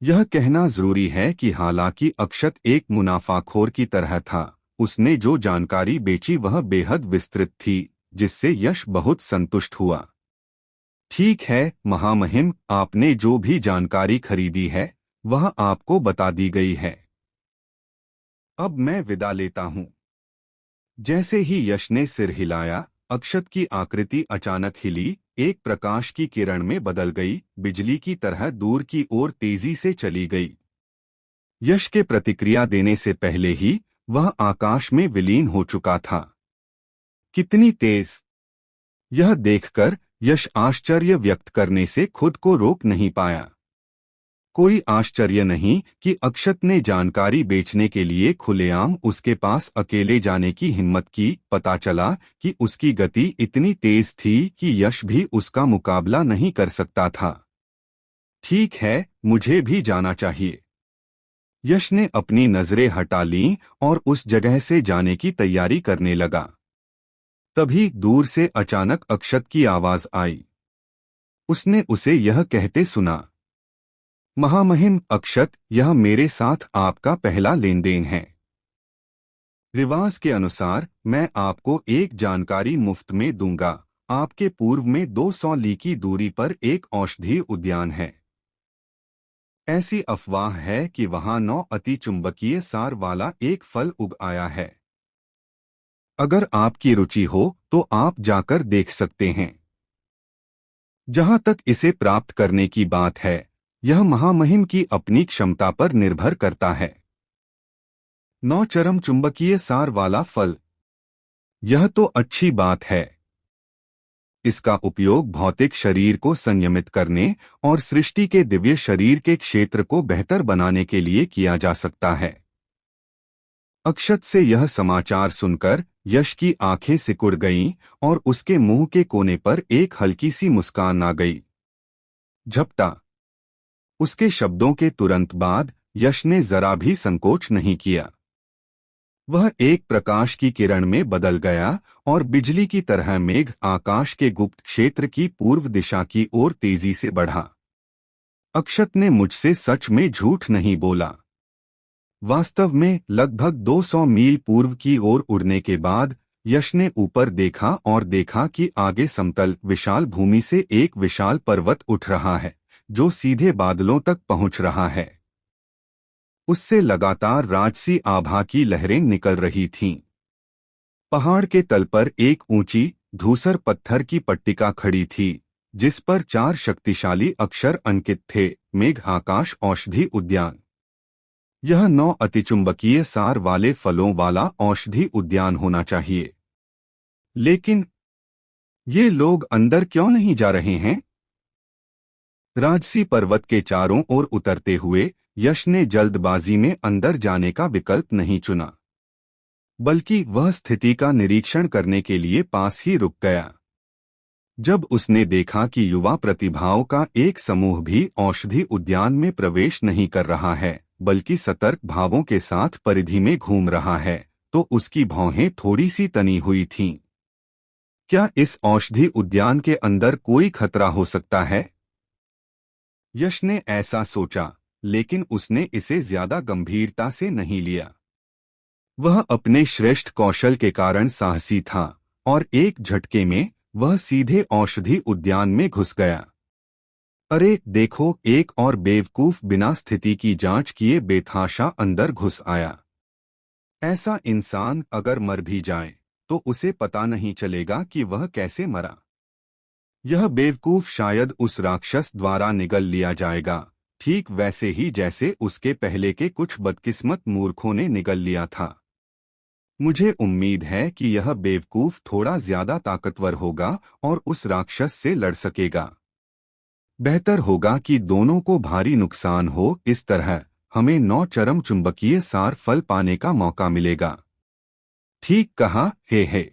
यह कहना जरूरी है कि हालांकि अक्षत एक मुनाफाखोर की तरह था, उसने जो जानकारी बेची वह बेहद विस्तृत थी, जिससे यश बहुत संतुष्ट हुआ। ठीक है महामहिम, आपने जो भी जानकारी खरीदी है वह आपको बता दी गई है। अब मैं विदा लेता हूं। जैसे ही यश ने सिर हिलाया, अक्षत की आकृति अचानक हिली, एक प्रकाश की किरण में बदल गई, बिजली की तरह दूर की ओर तेजी से चली गई। यश के प्रतिक्रिया देने से पहले ही वह आकाश में विलीन हो चुका था। कितनी तेज! यह देखकर यश आश्चर्य व्यक्त करने से खुद को रोक नहीं पाया। कोई आश्चर्य नहीं कि अक्षत ने जानकारी बेचने के लिए खुलेआम उसके पास अकेले जाने की हिम्मत की। पता चला कि उसकी गति इतनी तेज थी कि यश भी उसका मुकाबला नहीं कर सकता था। ठीक है, मुझे भी जाना चाहिए। यश ने अपनी नजरें हटा लीं और उस जगह से जाने की तैयारी करने लगा। तभी दूर से अचानक अक्षत की आवाज आई। उसने उसे यह कहते सुना, महामहिम अक्षत, यह मेरे साथ आपका पहला लेन देन है। रिवाज के अनुसार मैं आपको एक जानकारी मुफ्त में दूंगा। आपके पूर्व में 200 ली की दूरी पर एक औषधीय उद्यान है। ऐसी अफवाह है कि वहां 9 अति चुंबकीय सार वाला एक फल उग आया है। अगर आपकी रुचि हो तो आप जाकर देख सकते हैं। जहां तक इसे प्राप्त करने की बात है, यह महामहिम की अपनी क्षमता पर निर्भर करता है। 9 चरम चुंबकीय सार वाला फल, यह तो अच्छी बात है। इसका उपयोग भौतिक शरीर को संयमित करने और सृष्टि के दिव्य शरीर के क्षेत्र को बेहतर बनाने के लिए किया जा सकता है। अक्षत से यह समाचार सुनकर यश की आंखें सिकुड़ गईं और उसके मुंह के कोने पर एक हल्की सी मुस्कान आ गई। झपटा! उसके शब्दों के तुरंत बाद यश ने जरा भी संकोच नहीं किया। वह एक प्रकाश की किरण में बदल गया और बिजली की तरह मेघ आकाश के गुप्त क्षेत्र की पूर्व दिशा की ओर तेजी से बढ़ा। अक्षत ने मुझसे सच में झूठ नहीं बोला। वास्तव में लगभग 200 मील पूर्व की ओर उड़ने के बाद यश ने ऊपर देखा और देखा कि आगे समतल विशाल भूमि से एक विशाल पर्वत उठ रहा है, जो सीधे बादलों तक पहुंच रहा है। उससे लगातार राजसी आभा की लहरें निकल रही थीं। पहाड़ के तल पर एक ऊंची धूसर पत्थर की पट्टिका खड़ी थी, जिस पर 4 शक्तिशाली अक्षर अंकित थे, मेघ आकाश औषधि उद्यान। यह 9 अतिचुंबकीय सार वाले फलों वाला औषधि उद्यान होना चाहिए। लेकिन ये लोग अंदर क्यों नहीं जा रहे हैं? राजसी पर्वत के चारों ओर उतरते हुए यश ने जल्दबाजी में अंदर जाने का विकल्प नहीं चुना, बल्कि वह स्थिति का निरीक्षण करने के लिए पास ही रुक गया। जब उसने देखा कि युवा प्रतिभाओं का एक समूह भी औषधि उद्यान में प्रवेश नहीं कर रहा है, बल्कि सतर्क भावों के साथ परिधि में घूम रहा है, तो उसकी भौहें थोड़ी सी तनी हुई थीं। क्या इस औषधि उद्यान के अंदर कोई खतरा हो सकता है? यश ने ऐसा सोचा, लेकिन उसने इसे ज्यादा गंभीरता से नहीं लिया। वह अपने श्रेष्ठ कौशल के कारण साहसी था और एक झटके में वह सीधे औषधि उद्यान में घुस गया। अरे देखो, एक और बेवकूफ बिना स्थिति की जांच किए बेतहाशा अंदर घुस आया। ऐसा इंसान अगर मर भी जाए तो उसे पता नहीं चलेगा कि वह कैसे मरा। यह बेवकूफ शायद उस राक्षस द्वारा निगल लिया जाएगा, ठीक वैसे ही जैसे उसके पहले के कुछ बदकिस्मत मूर्खों ने निगल लिया था। मुझे उम्मीद है कि यह बेवकूफ थोड़ा ज्यादा ताकतवर होगा और उस राक्षस से लड़ सकेगा। बेहतर होगा कि दोनों को भारी नुकसान हो, इस तरह हमें 9 चरम चुंबकीय सार फल पाने का मौका मिलेगा। ठीक कहा, हे।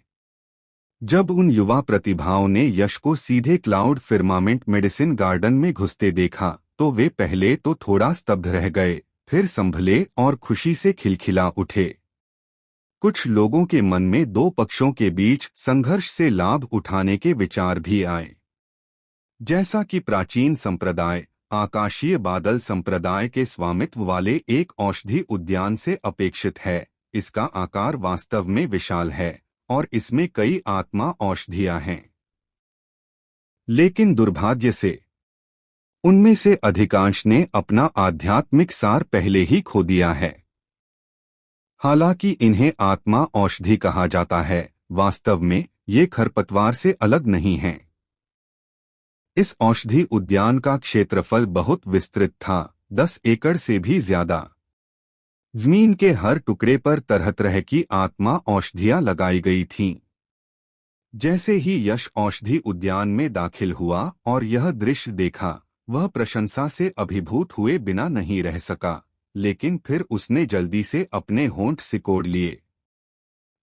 जब उन युवा प्रतिभाओं ने यश को सीधे क्लाउड फिर्मामेंट मेडिसिन गार्डन में घुसते देखा तो वे पहले तो थोड़ा स्तब्ध रह गए, फिर संभले और खुशी से खिलखिला उठे। कुछ लोगों के मन में दो पक्षों के बीच संघर्ष से लाभ उठाने के विचार भी आए। जैसा कि प्राचीन संप्रदाय आकाशीय बादल संप्रदाय के स्वामित्व वाले एक औषधि उद्यान से अपेक्षित है, इसका आकार वास्तव में विशाल है और इसमें कई आत्मा औषधियां हैं। लेकिन दुर्भाग्य से उनमें से अधिकांश ने अपना आध्यात्मिक सार पहले ही खो दिया है। हालांकि इन्हें आत्मा औषधि कहा जाता है, वास्तव में ये खरपतवार से अलग नहीं हैं। इस औषधि उद्यान का क्षेत्रफल बहुत विस्तृत था, 10 एकड़ से भी ज्यादा। जमीन के हर टुकड़े पर तरह तरह की आत्मा औषधियां लगाई गई थीं। जैसे ही यश औषधि उद्यान में दाखिल हुआ और यह दृश्य देखा, वह प्रशंसा से अभिभूत हुए बिना नहीं रह सका, लेकिन फिर उसने जल्दी से अपने होंठ सिकोड़ लिए।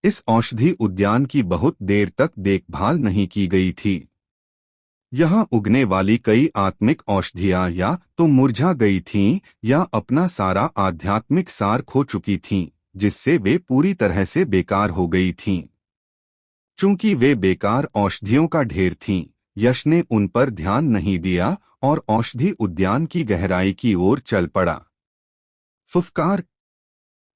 इस औषधि उद्यान की बहुत देर तक देखभाल नहीं की गई थी। यहाँ उगने वाली कई आत्मिक औषधियां या तो मुरझा गई थीं या अपना सारा आध्यात्मिक सार खो चुकी थीं, जिससे वे पूरी तरह से बेकार हो गई थीं। चूंकि वे बेकार औषधियों का ढेर थीं, यश ने उन पर ध्यान नहीं दिया और औषधि उद्यान की गहराई की ओर चल पड़ा। फुफकार।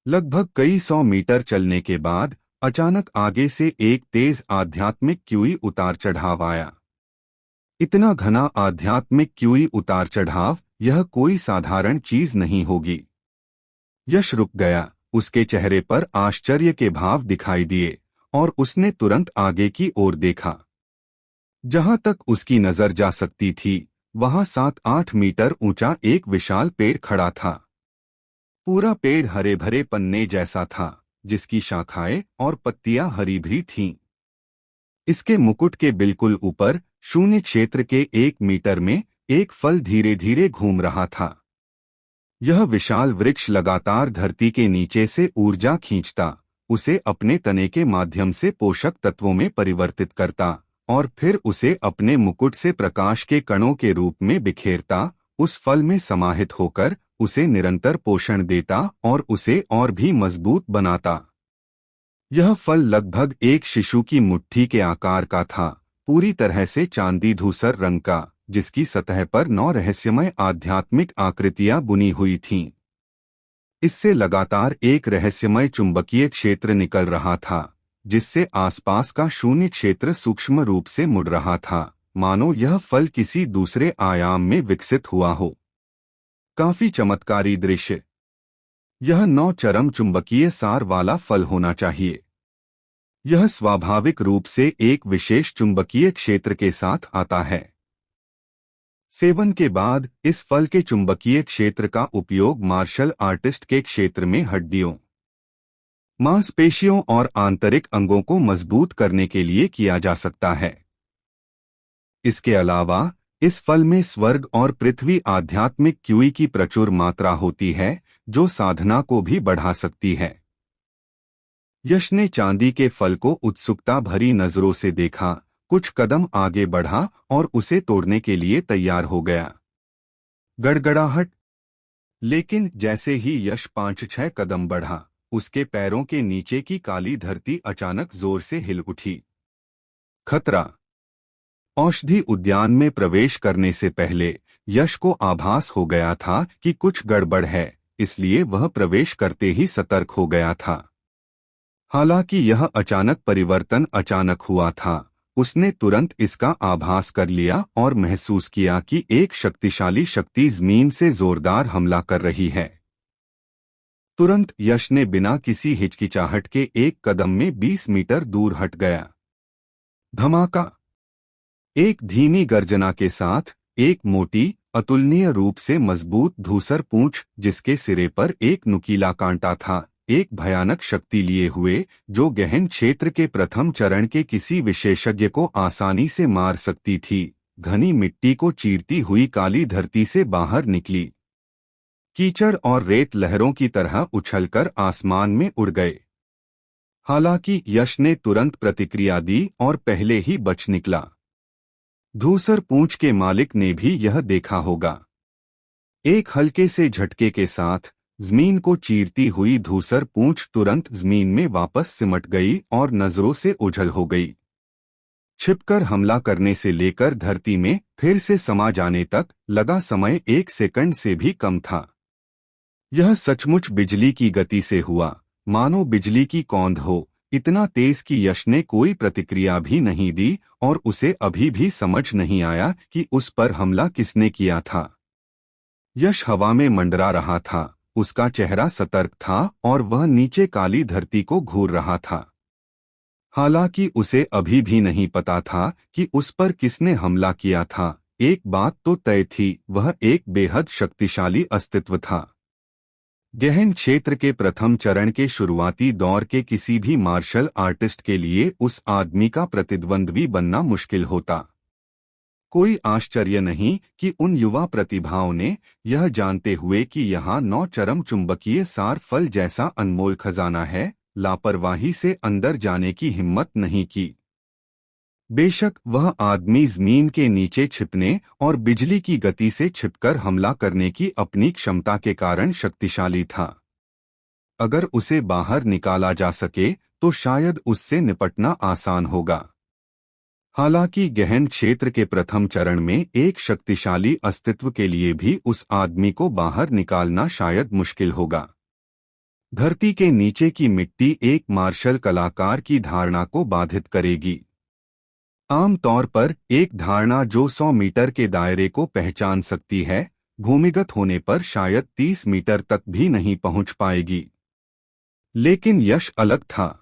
लगभग कई 100 मीटर चलने के बाद अचानक आगे से एक तेज आध्यात्मिक क्यूई उतार चढ़ाव आया। इतना घना आध्यात्मिक क्यूई उतार चढ़ाव, यह कोई साधारण चीज नहीं होगी। यश रुक गया, उसके चेहरे पर आश्चर्य के भाव दिखाई दिए और उसने तुरंत आगे की ओर देखा। जहां तक उसकी नजर जा सकती थी, वहां 7-8 मीटर ऊंचा एक विशाल पेड़ खड़ा था। पूरा पेड़ हरे भरे पन्ने जैसा था, जिसकी शाखाएं और पत्तियां हरी भरी थीं। इसके मुकुट के बिल्कुल ऊपर शून्य क्षेत्र के 1 मीटर में एक फल धीरे धीरे घूम रहा था। यह विशाल वृक्ष लगातार धरती के नीचे से ऊर्जा खींचता, उसे अपने तने के माध्यम से पोषक तत्वों में परिवर्तित करता और फिर उसे अपने मुकुट से प्रकाश के कणों के रूप में बिखेरता, उस फल में समाहित होकर उसे निरंतर पोषण देता और उसे और भी मजबूत बनाता। यह फल लगभग एक शिशु की मुट्ठी के आकार का था, पूरी तरह से चांदी धूसर रंग का, जिसकी सतह पर 9 रहस्यमय आध्यात्मिक आकृतियां बुनी हुई थीं। इससे लगातार एक रहस्यमय चुंबकीय क्षेत्र निकल रहा था, जिससे आसपास का शून्य क्षेत्र सूक्ष्म रूप से मुड़ रहा था, मानो यह फल किसी दूसरे आयाम में विकसित हुआ हो। काफी चमत्कारी दृश्य। यह 9 चरम चुंबकीय सार वाला फल होना चाहिए। यह स्वाभाविक रूप से एक विशेष चुंबकीय क्षेत्र के साथ आता है। सेवन के बाद इस फल के चुंबकीय क्षेत्र का उपयोग मार्शल आर्टिस्ट के क्षेत्र में हड्डियों, मांसपेशियों और आंतरिक अंगों को मजबूत करने के लिए किया जा सकता है। इसके अलावा इस फल में स्वर्ग और पृथ्वी आध्यात्मिक क्यूई की प्रचुर मात्रा होती है, जो साधना को भी बढ़ा सकती है। यश ने चांदी के फल को उत्सुकता भरी नजरों से देखा, कुछ कदम आगे बढ़ा और उसे तोड़ने के लिए तैयार हो गया। गड़गड़ाहट। लेकिन जैसे ही यश 5-6 कदम बढ़ा, उसके पैरों के नीचे की काली धरती अचानक जोर से हिल उठी। खतरा। औषधि उद्यान में प्रवेश करने से पहले यश को आभास हो गया था कि कुछ गड़बड़ है, इसलिए वह प्रवेश करते ही सतर्क हो गया था। हालांकि यह अचानक परिवर्तन अचानक हुआ था, उसने तुरंत इसका आभास कर लिया और महसूस किया कि एक शक्तिशाली शक्ति जमीन से जोरदार हमला कर रही है। तुरंत यश ने बिना किसी हिचकिचाहट के एक कदम में 20 मीटर दूर हट गया। धमाका! एक धीमी गर्जना के साथ एक मोटी, अतुलनीय रूप से मजबूत धूसर पूंछ, जिसके सिरे पर एक नुकीला कांटा था, एक भयानक शक्ति लिए हुए, जो गहन क्षेत्र के प्रथम चरण के किसी विशेषज्ञ को आसानी से मार सकती थी, घनी मिट्टी को चीरती हुई काली धरती से बाहर निकली। कीचड़ और रेत लहरों की तरह उछलकर आसमान में उड़ गए। हालांकि यश ने तुरंत प्रतिक्रिया दी और पहले ही बच निकला। धूसर पूंछ के मालिक ने भी यह देखा होगा। एक हल्के से झटके के साथ जमीन को चीरती हुई धूसर पूंछ तुरंत जमीन में वापस सिमट गई और नजरों से ओझल हो गई। छिपकर हमला करने से लेकर धरती में फिर से समा जाने तक लगा समय 1 सेकंड से भी कम था। यह सचमुच बिजली की गति से हुआ, मानो बिजली की कौंध हो, इतना तेज कि यश ने कोई प्रतिक्रिया भी नहीं दी और उसे अभी भी समझ नहीं आया कि उस पर हमला किसने किया था। यश हवा में मंडरा रहा था, उसका चेहरा सतर्क था और वह नीचे काली धरती को घूर रहा था। हालांकि उसे अभी भी नहीं पता था कि उस पर किसने हमला किया था, एक बात तो तय थी, वह एक बेहद शक्तिशाली अस्तित्व था। गहन क्षेत्र के प्रथम चरण के शुरुआती दौर के किसी भी मार्शल आर्टिस्ट के लिए उस आदमी का प्रतिद्वंद्वी बनना मुश्किल होता। कोई आश्चर्य नहीं कि उन युवा प्रतिभाओं ने, यह जानते हुए कि यहाँ 9 चरम चुंबकीय सार फल जैसा अनमोल खजाना है, लापरवाही से अंदर जाने की हिम्मत नहीं की। बेशक वह आदमी जमीन के नीचे छिपने और बिजली की गति से छिपकर हमला करने की अपनी क्षमता के कारण शक्तिशाली था। अगर उसे बाहर निकाला जा सके तो शायद उससे निपटना आसान होगा। हालांकि गहन क्षेत्र के प्रथम चरण में एक शक्तिशाली अस्तित्व के लिए भी उस आदमी को बाहर निकालना शायद मुश्किल होगा। धरती के नीचे की मिट्टी एक मार्शल कलाकार की धारणा को बाधित करेगी। आम तौर पर एक धारणा जो 100 मीटर के दायरे को पहचान सकती है, भूमिगत होने पर शायद 30 मीटर तक भी नहीं पहुंच पाएगी। लेकिन यश अलग था।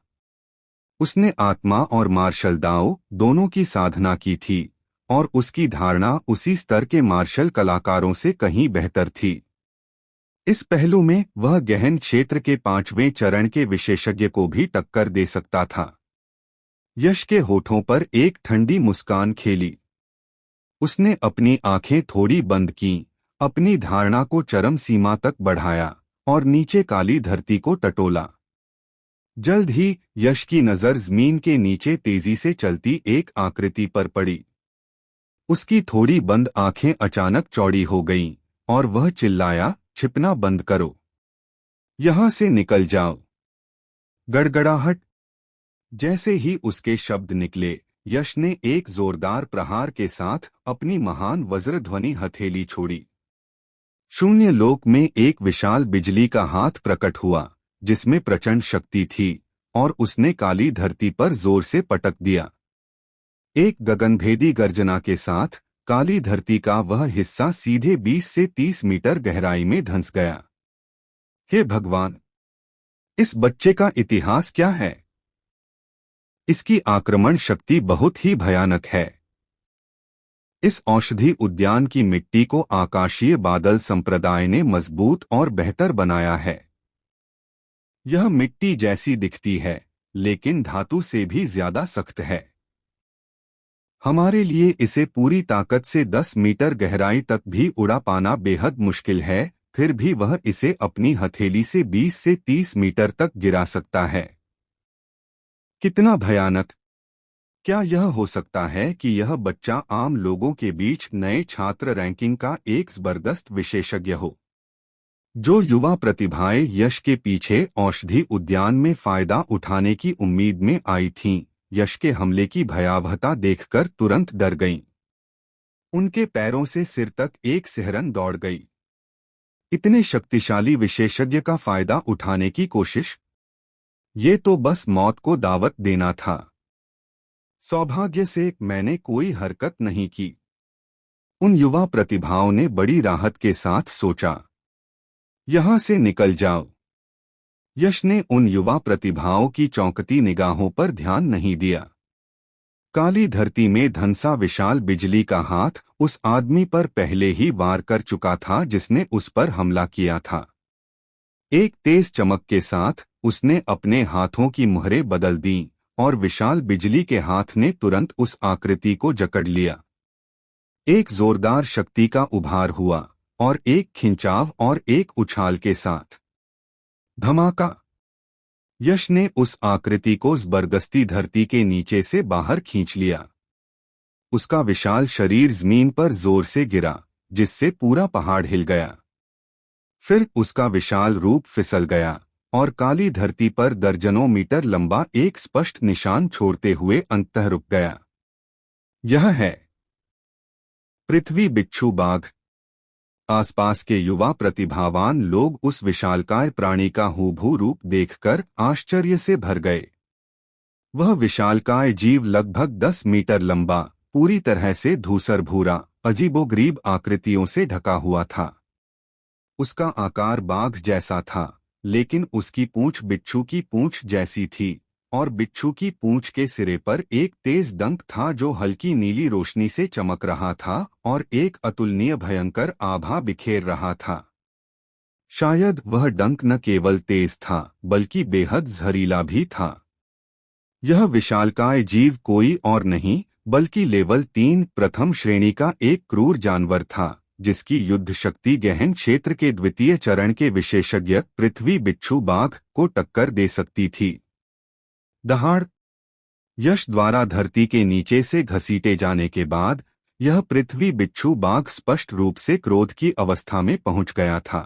उसने आत्मा और मार्शल दाओ दोनों की साधना की थी और उसकी धारणा उसी स्तर के मार्शल कलाकारों से कहीं बेहतर थी। इस पहलू में वह गहन क्षेत्र के 5वें चरण के विशेषज्ञ को भी टक्कर दे सकता था। यश के होठों पर एक ठंडी मुस्कान खेली। उसने अपनी आंखें थोड़ी बंद कीं, अपनी धारणा को चरम सीमा तक बढ़ाया और नीचे काली धरती को टटोला। जल्द ही यश की नजर जमीन के नीचे तेजी से चलती एक आकृति पर पड़ी। उसकी थोड़ी बंद आंखें अचानक चौड़ी हो गईं और वह चिल्लाया, छिपना बंद करो, यहां से निकल जाओ। गड़गड़ाहट। जैसे ही उसके शब्द निकले, यश ने एक जोरदार प्रहार के साथ अपनी महान वज्रध्वनि हथेली छोड़ी। शून्य लोक में एक विशाल बिजली का हाथ प्रकट हुआ, जिसमें प्रचंड शक्ति थी, और उसने काली धरती पर जोर से पटक दिया। एक गगनभेदी गर्जना के साथ काली धरती का वह हिस्सा सीधे 20 से 30 मीटर गहराई में धंस गया। हे भगवान! इस बच्चे का इतिहास क्या है? इसकी आक्रमण शक्ति बहुत ही भयानक है। इस औषधि उद्यान की मिट्टी को आकाशीय बादल संप्रदाय ने मजबूत और बेहतर बनाया है। यह मिट्टी जैसी दिखती है, लेकिन धातु से भी ज्यादा सख्त है। हमारे लिए इसे पूरी ताकत से 10 मीटर गहराई तक भी उड़ा पाना बेहद मुश्किल है, फिर भी वह इसे अपनी हथेली से 20 से 30 मीटर तक गिरा सकता है। कितना भयानक! क्या यह हो सकता है कि यह बच्चा आम लोगों के बीच नए छात्र रैंकिंग का एक जबरदस्त विशेषज्ञ हो, जो युवा प्रतिभाएं यश के पीछे औषधि उद्यान में फायदा उठाने की उम्मीद में आई थीं, यश के हमले की भयावहता देखकर तुरंत डर गईं। उनके पैरों से सिर तक एक सिहरन दौड़ गई। इतने शक्तिशाली विशेषज्ञ का फायदा उठाने की कोशिश! ये तो बस मौत को दावत देना था। सौभाग्य से मैंने कोई हरकत नहीं की। उन युवा प्रतिभाओं ने बड़ी राहत के साथ सोचा, यहां से निकल जाओ। यश ने उन युवा प्रतिभाओं की चौंकती निगाहों पर ध्यान नहीं दिया। काली धरती में धंसा विशाल बिजली का हाथ उस आदमी पर पहले ही वार कर चुका था जिसने उस पर हमला किया था। एक तेज चमक के साथ उसने अपने हाथों की मुहरें बदल दी और विशाल बिजली के हाथ ने तुरंत उस आकृति को जकड़ लिया। एक जोरदार शक्ति का उभार हुआ और एक खिंचाव और एक उछाल के साथ धमाका। यश ने उस आकृति को जबरदस्ती धरती के नीचे से बाहर खींच लिया। उसका विशाल शरीर जमीन पर जोर से गिरा, जिससे पूरा पहाड़ हिल गया। फिर उसका विशाल रूप फिसल गया और काली धरती पर दर्जनों मीटर लंबा एक स्पष्ट निशान छोड़ते हुए अंततः रुक गया। यह है पृथ्वी बिच्छू बाघ। आसपास के युवा प्रतिभावान लोग उस विशालकाय प्राणी का हूबहू रूप देखकर आश्चर्य से भर गए। वह विशालकाय जीव लगभग 10 मीटर लंबा, पूरी तरह से धूसर भूरा, अजीबोगरीब आकृतियों से ढका हुआ था। उसका आकार बाघ जैसा था, लेकिन उसकी पूंछ बिच्छू की पूंछ जैसी थी और बिच्छू की पूंछ के सिरे पर एक तेज डंक था जो हल्की नीली रोशनी से चमक रहा था और एक अतुलनीय भयंकर आभा बिखेर रहा था। शायद वह डंक न केवल तेज था बल्कि बेहद जहरीला भी था। यह विशालकाय जीव कोई और नहीं बल्कि लेवल 3 प्रथम श्रेणी का एक क्रूर जानवर था, जिसकी युद्ध शक्ति गहन क्षेत्र के द्वितीय चरण के विशेषज्ञ पृथ्वी बिच्छू बाघ को टक्कर दे सकती थी। दहाड़। यश द्वारा धरती के नीचे से घसीटे जाने के बाद यह पृथ्वी बिच्छू बाघ स्पष्ट रूप से क्रोध की अवस्था में पहुंच गया था।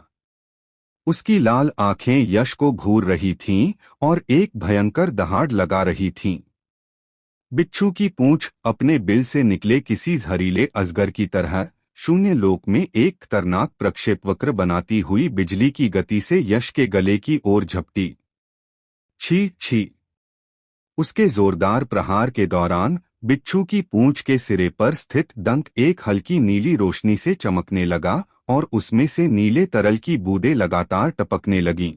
उसकी लाल आंखें यश को घूर रही थीं और एक भयंकर दहाड़ लगा रही थीं। बिच्छू की पूंछ अपने बिल से निकले किसी जहरीले अजगर की तरह शून्य लोक में एक खतरनाक प्रक्षेपवक्र बनाती हुई बिजली की गति से यश के गले की ओर झपटी। छी छी। उसके जोरदार प्रहार के दौरान बिच्छू की पूंछ के सिरे पर स्थित डंक एक हल्की नीली रोशनी से चमकने लगा और उसमें से नीले तरल की बूंदें लगातार टपकने लगीं।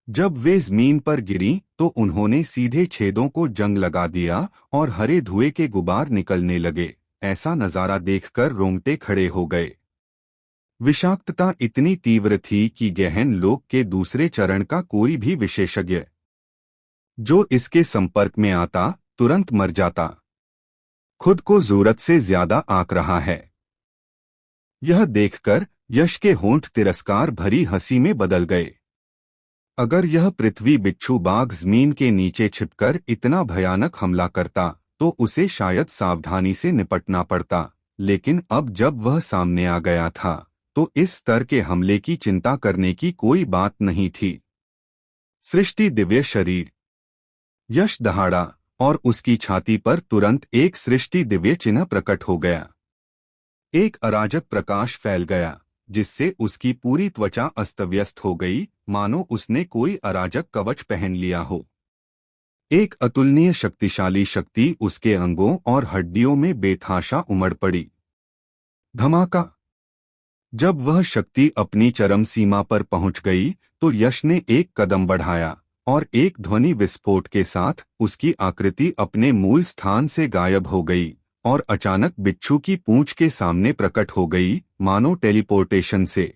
जब वे जमीन पर गिरीं तो उन्होंने सीधे छेदों को जंग लगा दिया और हरे धुएं के गुबार निकलने लगे। ऐसा नजारा देखकर रोंगटे खड़े हो गए। विषाक्तता इतनी तीव्र थी कि गहन लोक के दूसरे चरण का कोई भी विशेषज्ञ जो इसके संपर्क में आता तुरंत मर जाता। खुद को जरूरत से ज्यादा आंक रहा है। यह देखकर यश के होंठ तिरस्कार भरी हंसी में बदल गए। अगर यह पृथ्वी बिच्छू बाघ जमीन के नीचे छिपकर इतना भयानक हमला करता तो उसे शायद सावधानी से निपटना पड़ता, लेकिन अब जब वह सामने आ गया था तो इस स्तर के हमले की चिंता करने की कोई बात नहीं थी। सृष्टि दिव्य शरीर। यश दहाड़ा और उसकी छाती पर तुरंत एक सृष्टि दिव्य चिन्ह प्रकट हो गया। एक अराजक प्रकाश फैल गया जिससे उसकी पूरी त्वचा अस्तव्यस्त हो गई, मानो उसने कोई अराजक कवच पहन लिया हो। एक अतुलनीय शक्तिशाली शक्ति उसके अंगों और हड्डियों में बेतहाशा उमड़ पड़ी। धमाका। जब वह शक्ति अपनी चरम सीमा पर पहुंच गई तो यश ने एक कदम बढ़ाया और एक ध्वनि विस्फोट के साथ उसकी आकृति अपने मूल स्थान से गायब हो गई और अचानक बिच्छू की पूंछ के सामने प्रकट हो गई, मानो टेलीपोर्टेशन से।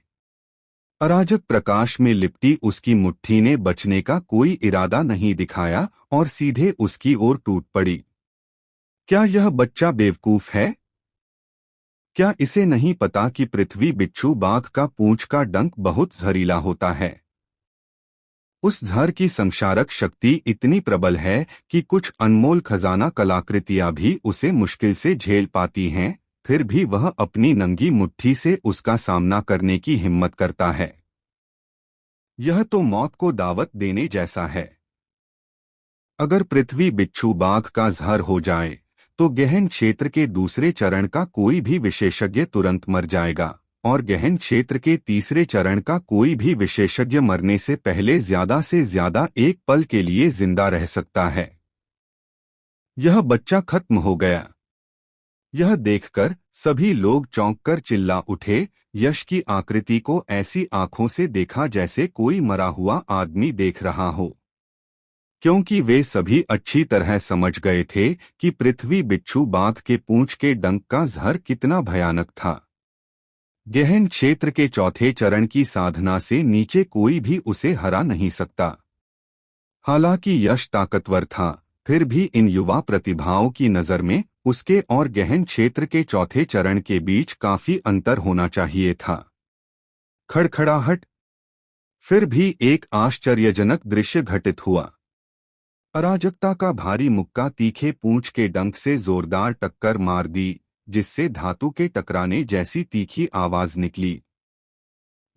अराजक प्रकाश में लिपटी उसकी मुट्ठी ने बचने का कोई इरादा नहीं दिखाया और सीधे उसकी ओर टूट पड़ी। क्या यह बच्चा बेवकूफ है? क्या इसे नहीं पता कि पृथ्वी बिच्छू बाघ का पूंछ का डंक बहुत जहरीला होता है? उस जहर की संक्षारक शक्ति इतनी प्रबल है कि कुछ अनमोल खजाना कलाकृतियां भी उसे मुश्किल से झेल पाती हैं, फिर भी वह अपनी नंगी मुट्ठी से उसका सामना करने की हिम्मत करता है। यह तो मौत को दावत देने जैसा है। अगर पृथ्वी बिच्छू बाघ का जहर हो जाए तो गहन क्षेत्र के दूसरे चरण का कोई भी विशेषज्ञ तुरंत मर जाएगा, और गहन क्षेत्र के तीसरे चरण का कोई भी विशेषज्ञ मरने से पहले ज्यादा से ज्यादा एक पल के लिए जिंदा रह सकता है। यह बच्चा खत्म हो गया। यह देखकर सभी लोग चौंककर चिल्ला उठे। यश की आकृति को ऐसी आंखों से देखा जैसे कोई मरा हुआ आदमी देख रहा हो, क्योंकि वे सभी अच्छी तरह समझ गए थे कि पृथ्वी बिच्छू बाघ के पूंछ के डंक का जहर कितना भयानक था। गहन क्षेत्र के चौथे चरण की साधना से नीचे कोई भी उसे हरा नहीं सकता। हालांकि यश ताकतवर था, फिर भी इन युवा प्रतिभाओं की नज़र में उसके और गहन क्षेत्र के चौथे चरण के बीच काफी अंतर होना चाहिए था। खड़खड़ाहट। फिर भी एक आश्चर्यजनक दृश्य घटित हुआ। अराजकता का भारी मुक्का तीखे पूंछ के डंक से जोरदार टक्कर मार दी, जिससे धातु के टकराने जैसी तीखी आवाज निकली,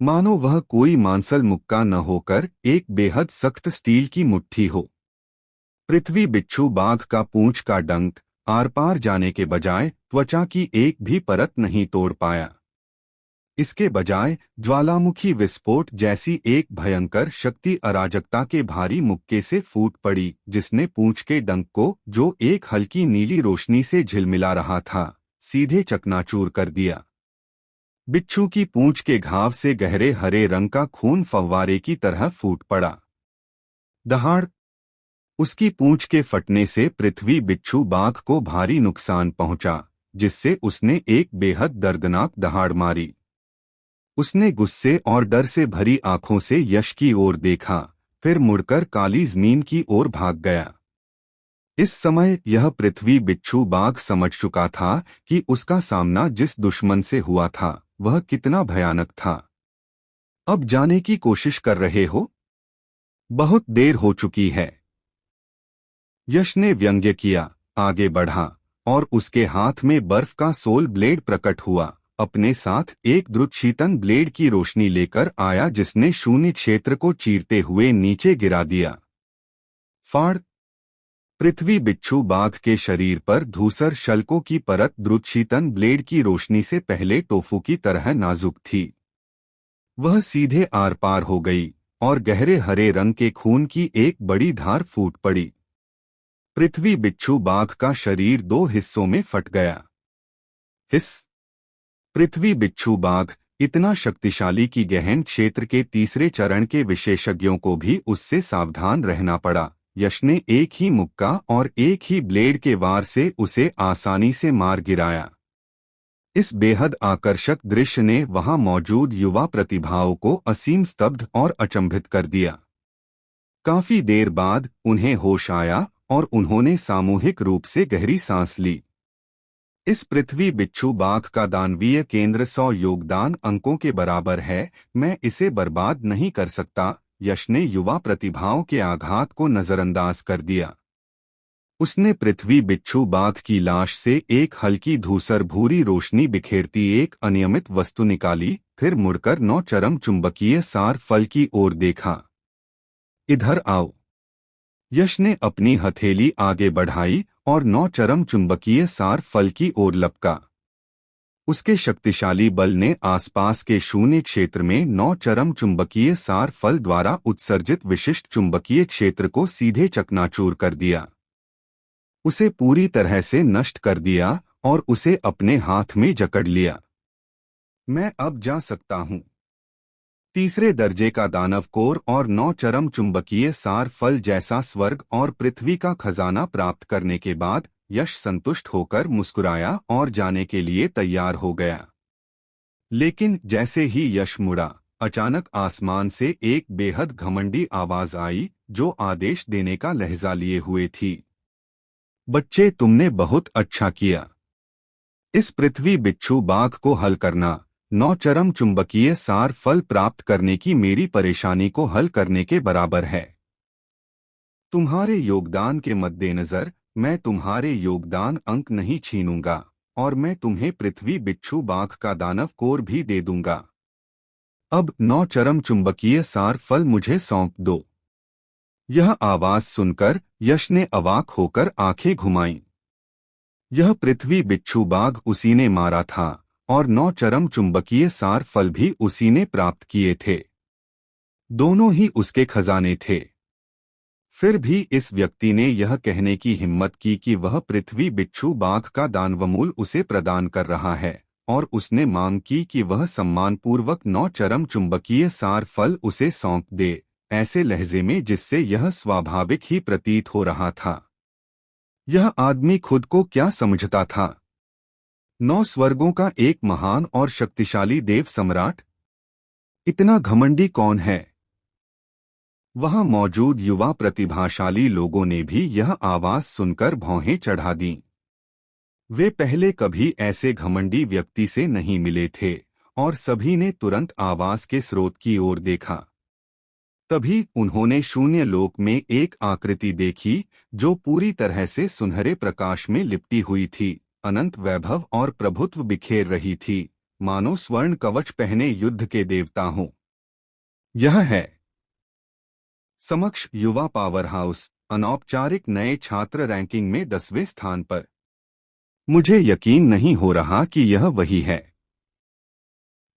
मानो वह कोई मांसल मुक्का न होकर एक बेहद सख्त स्टील की मुट्ठी हो। पृथ्वी बिच्छू बाघ का पूंछ का डंक आर पार जाने के बजाय त्वचा की एक भी परत नहीं तोड़ पाया। इसके बजाय ज्वालामुखी विस्फोट जैसी एक भयंकर शक्ति अराजकता के भारी मुक्के से फूट पड़ी, जिसने पूंछ के डंक को, जो एक हल्की नीली रोशनी से झिलमिला रहा था, सीधे चकनाचूर कर दिया। बिच्छू की पूंछ के घाव से गहरे हरे रंग का खून फव्वारे की तरह फूट पड़ा। दहाड़। उसकी पूंछ के फटने से पृथ्वी बिच्छू बाघ को भारी नुकसान पहुंचा, जिससे उसने एक बेहद दर्दनाक दहाड़ मारी। उसने गुस्से और डर से भरी आंखों से यश की ओर देखा, फिर मुड़कर काली जमीन की ओर भाग गया। इस समय यह पृथ्वी बिच्छू बाघ समझ चुका था कि उसका सामना जिस दुश्मन से हुआ था वह कितना भयानक था। अब जाने की कोशिश कर रहे हो? बहुत देर हो चुकी है। यश ने व्यंग्य किया, आगे बढ़ा और उसके हाथ में बर्फ का सोल ब्लेड प्रकट हुआ। अपने साथ एक द्रुतशीतन ब्लेड की रोशनी लेकर आया, जिसने शून्य क्षेत्र को चीरते हुए नीचे गिरा दिया। फाड़। पृथ्वी बिच्छू बाघ के शरीर पर धूसर शल्कों की परत द्रुतशीतन ब्लेड की रोशनी से पहले टोफू की तरह नाजुक थी। वह सीधे आर पार हो गई और गहरे हरे रंग के खून की एक बड़ी धार फूट पड़ी। पृथ्वी बिच्छू बाघ का शरीर दो हिस्सों में फट गया। हिस्स। पृथ्वी बिच्छू बाघ इतना शक्तिशाली कि गहन क्षेत्र के तीसरे चरण के विशेषज्ञों को भी उससे सावधान रहना पड़ा। यश ने एक ही मुक्का और एक ही ब्लेड के वार से उसे आसानी से मार गिराया। इस बेहद आकर्षक दृश्य ने वहां मौजूद युवा प्रतिभाओं को असीम स्तब्ध और अचंभित कर दिया। काफी देर बाद उन्हें होश आया और उन्होंने सामूहिक रूप से गहरी सांस ली। इस पृथ्वी बिच्छू बाघ का दानवीय केंद्र 100 योगदान अंकों के बराबर है। मैं इसे बर्बाद नहीं कर सकता। यश ने युवा प्रतिभाओं के आघात को नजरअंदाज कर दिया। उसने पृथ्वी बिच्छू बाघ की लाश से एक हल्की धूसर भूरी रोशनी बिखेरती एक अनियमित वस्तु निकाली, फिर मुड़कर 9 चरम चुंबकीय सार फल की ओर देखा। इधर आओ। यश ने अपनी हथेली आगे बढ़ाई और 9 चरम चुंबकीय सार फल की ओर लपका। उसके शक्तिशाली बल ने आसपास के शून्य क्षेत्र में 9 चरम चुंबकीय सार फल द्वारा उत्सर्जित विशिष्ट चुंबकीय क्षेत्र को सीधे चकनाचूर कर दिया। उसे पूरी तरह से नष्ट कर दिया और उसे अपने हाथ में जकड़ लिया। मैं अब जा सकता हूं। तीसरे दर्जे का दानव कोर और 9 चरम चुंबकीय सार फल जैसा स्वर्ग और पृथ्वी का खजाना प्राप्त करने के बाद यश संतुष्ट होकर मुस्कुराया और जाने के लिए तैयार हो गया। लेकिन जैसे ही यश मुड़ा, अचानक आसमान से एक बेहद घमंडी आवाज आई, जो आदेश देने का लहजा लिए हुए थी। बच्चे, तुमने बहुत अच्छा किया। इस पृथ्वी बिच्छू बाघ को हल करना 9 चरम चुंबकीय सार फल प्राप्त करने की मेरी परेशानी को हल करने के बराबर है। तुम्हारे योगदान के मद्देनजर मैं तुम्हारे योगदान अंक नहीं छीनूंगा और मैं तुम्हें पृथ्वी बिच्छू बाघ का दानव कोर भी दे दूंगा। अब 9 चरम चुंबकीय सार फल मुझे सौंप दो। यह आवाज सुनकर यश ने अवाक होकर आंखें घुमाईं। यह पृथ्वी बिच्छू बाघ उसी ने मारा था और 9 चरम चुंबकीय सार फल भी उसी ने प्राप्त किए थे। दोनों ही उसके खजाने थे। फिर भी इस व्यक्ति ने यह कहने की हिम्मत की कि वह पृथ्वी बिच्छू बाघ का दानवमूल उसे प्रदान कर रहा है, और उसने मांग की कि वह सम्मानपूर्वक 9 चरम चुंबकीय सार फल उसे सौंप दे, ऐसे लहजे में जिससे यह स्वाभाविक ही प्रतीत हो रहा था। यह आदमी खुद को क्या समझता था? 9 स्वर्गों का एक महान और शक्तिशाली देव सम्राट? इतना घमंडी कौन है? वहां मौजूद युवा प्रतिभाशाली लोगों ने भी यह आवाज सुनकर भौहें चढ़ा दीं। वे पहले कभी ऐसे घमंडी व्यक्ति से नहीं मिले थे, और सभी ने तुरंत आवाज के स्रोत की ओर देखा। तभी उन्होंने शून्य लोक में एक आकृति देखी जो पूरी तरह से सुनहरे प्रकाश में लिपटी हुई थी, अनंत वैभव और प्रभुत्व बिखेर रही थी, मानो स्वर्ण कवच पहने युद्ध के देवता हों। यह है समक्ष युवा पावर हाउस, अनौपचारिक नए छात्र रैंकिंग में 10वें स्थान पर। मुझे यकीन नहीं हो रहा कि यह वही है।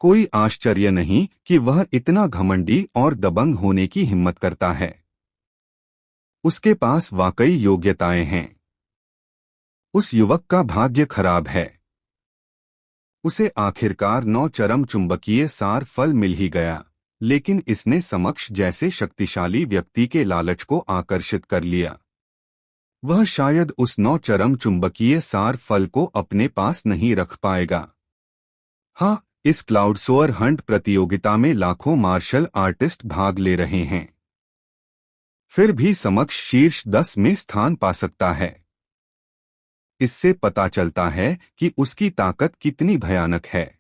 कोई आश्चर्य नहीं कि वह इतना घमंडी और दबंग होने की हिम्मत करता है। उसके पास वाकई योग्यताएं हैं। उस युवक का भाग्य खराब है। उसे आखिरकार 9 चरम चुंबकीय सार फल मिल ही गया, लेकिन इसने समक्ष जैसे शक्तिशाली व्यक्ति के लालच को आकर्षित कर लिया। वह शायद उस 9 चरम चुंबकीय सार फल को अपने पास नहीं रख पाएगा। हाँ, इस क्लाउडसोअर हंट प्रतियोगिता में लाखों मार्शल आर्टिस्ट भाग ले रहे हैं। फिर भी समक्ष शीर्ष 10 में स्थान पा सकता है। इससे पता चलता है कि उसकी ताकत कितनी भयानक है।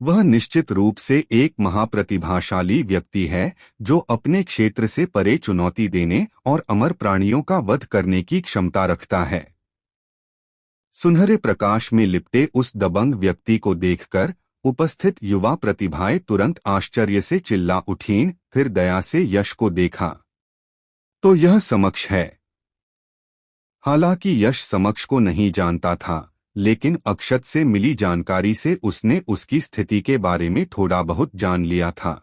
वह निश्चित रूप से एक महाप्रतिभाशाली व्यक्ति है जो अपने क्षेत्र से परे चुनौती देने और अमर प्राणियों का वध करने की क्षमता रखता है। सुनहरे प्रकाश में लिपटे उस दबंग व्यक्ति को देखकर उपस्थित युवा प्रतिभाएं तुरंत आश्चर्य से चिल्ला उठीं, फिर दया से यश को देखा तो यह समक्ष है। हालांकि यश समक्ष को नहीं जानता था, लेकिन अक्षत से मिली जानकारी से उसने उसकी स्थिति के बारे में थोड़ा बहुत जान लिया था।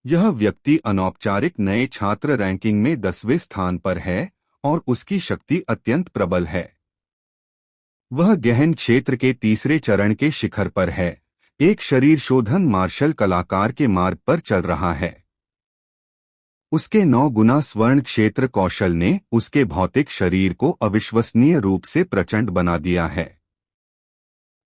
यह व्यक्ति अनौपचारिक नए छात्र रैंकिंग में 10वें स्थान पर है और उसकी शक्ति अत्यंत प्रबल है। वह गहन क्षेत्र के तीसरे चरण के शिखर पर है, एक शरीर शोधन मार्शल कलाकार के मार्ग पर चल रहा है। उसके 9 गुना स्वर्ण क्षेत्र कौशल ने उसके भौतिक शरीर को अविश्वसनीय रूप से प्रचंड बना दिया है।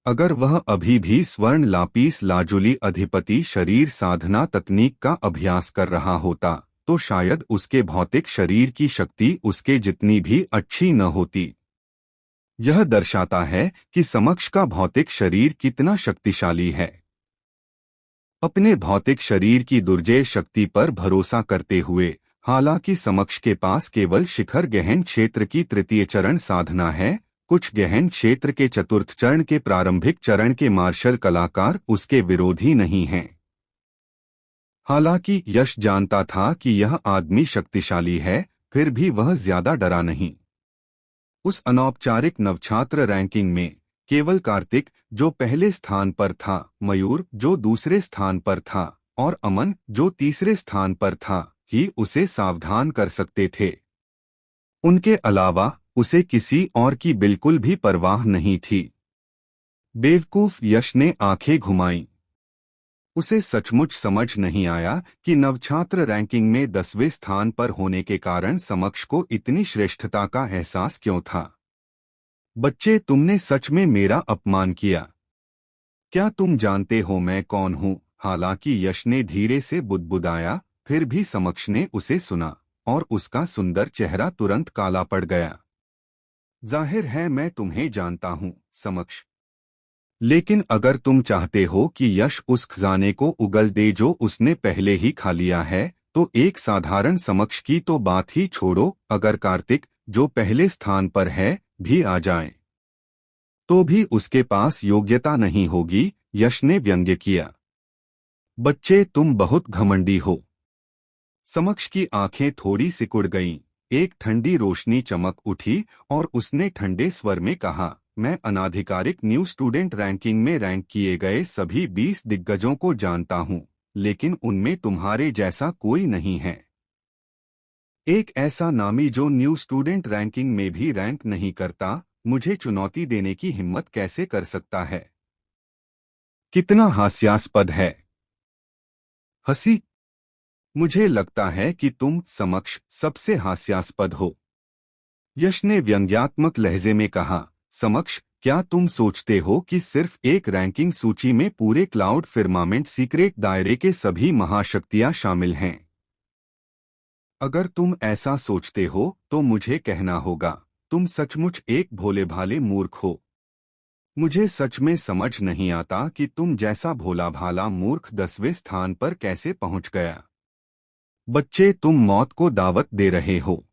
अगर वह अभी भी स्वर्ण लापीस लाजुली अधिपति शरीर साधना तकनीक का अभ्यास कर रहा होता तो शायद उसके भौतिक शरीर की शक्ति उसके जितनी भी अच्छी न होती। यह दर्शाता है कि समक्ष का भौतिक शरीर कितना शक्तिशाली है। अपने भौतिक शरीर की दुर्जेय शक्ति पर भरोसा करते हुए, हालांकि समक्ष के पास केवल शिखर गहन क्षेत्र की तृतीय चरण साधना है, कुछ गहन क्षेत्र के चतुर्थ चरण के प्रारंभिक चरण के मार्शल कलाकार उसके विरोधी नहीं हैं। हालांकि यश जानता था कि यह आदमी शक्तिशाली है, फिर भी वह ज्यादा डरा नहीं। उस अनौपचारिक नवछात्र रैंकिंग में केवल कार्तिक, जो पहले स्थान पर था, मयूर, जो दूसरे स्थान पर था, और अमन, जो तीसरे स्थान पर था, ही उसे सावधान कर सकते थे। उनके अलावा उसे किसी और की बिल्कुल भी परवाह नहीं थी। बेवकूफ यश ने आंखें घुमाईं। उसे सचमुच समझ नहीं आया कि नवछात्र रैंकिंग में 10वें स्थान पर होने के कारण समक्ष को इतनी श्रेष्ठता का एहसास क्यों था। बच्चे, तुमने सच में मेरा अपमान किया। क्या तुम जानते हो मैं कौन हूँ? हालांकि यश ने धीरे से बुदबुदाया, फिर भी समक्ष ने उसे सुना और उसका सुंदर चेहरा तुरंत काला पड़ गया। जाहिर है मैं तुम्हें जानता हूँ समक्ष, लेकिन अगर तुम चाहते हो कि यश उस खजाने को उगल दे जो उसने पहले ही खा लिया है, तो एक साधारण समक्ष की तो बात ही छोड़ो, अगर कार्तिक, जो पहले स्थान पर है, भी आ जाए तो भी उसके पास योग्यता नहीं होगी, यश ने व्यंग्य किया। बच्चे, तुम बहुत घमंडी हो। समक्ष की आंखें थोड़ी सिकुड़ गईं, एक ठंडी रोशनी चमक उठी और उसने ठंडे स्वर में कहा, मैं अनाधिकारिक न्यू स्टूडेंट रैंकिंग में रैंक किए गए सभी 20 दिग्गजों को जानता हूं, लेकिन उनमें तुम्हारे जैसा कोई नहीं है। एक ऐसा नामी जो न्यू स्टूडेंट रैंकिंग में भी रैंक नहीं करता, मुझे चुनौती देने की हिम्मत कैसे कर सकता है? कितना हास्यास्पद है। हंसी। मुझे लगता है कि तुम समक्ष सबसे हास्यास्पद हो। यश ने व्यंग्यात्मक लहजे में कहा, समक्ष, क्या तुम सोचते हो कि सिर्फ एक रैंकिंग सूची में पूरे क्लाउड फिर्मामेंट सीक्रेट दायरे के सभी महाशक्तियां शामिल हैं? अगर तुम ऐसा सोचते हो तो मुझे कहना होगा, तुम सचमुच एक भोले भाले मूर्ख हो। मुझे सच में समझ नहीं आता कि तुम जैसा भोला भाला मूर्ख 10वें स्थान पर कैसे पहुंच गया। बच्चे, तुम मौत को दावत दे रहे हो।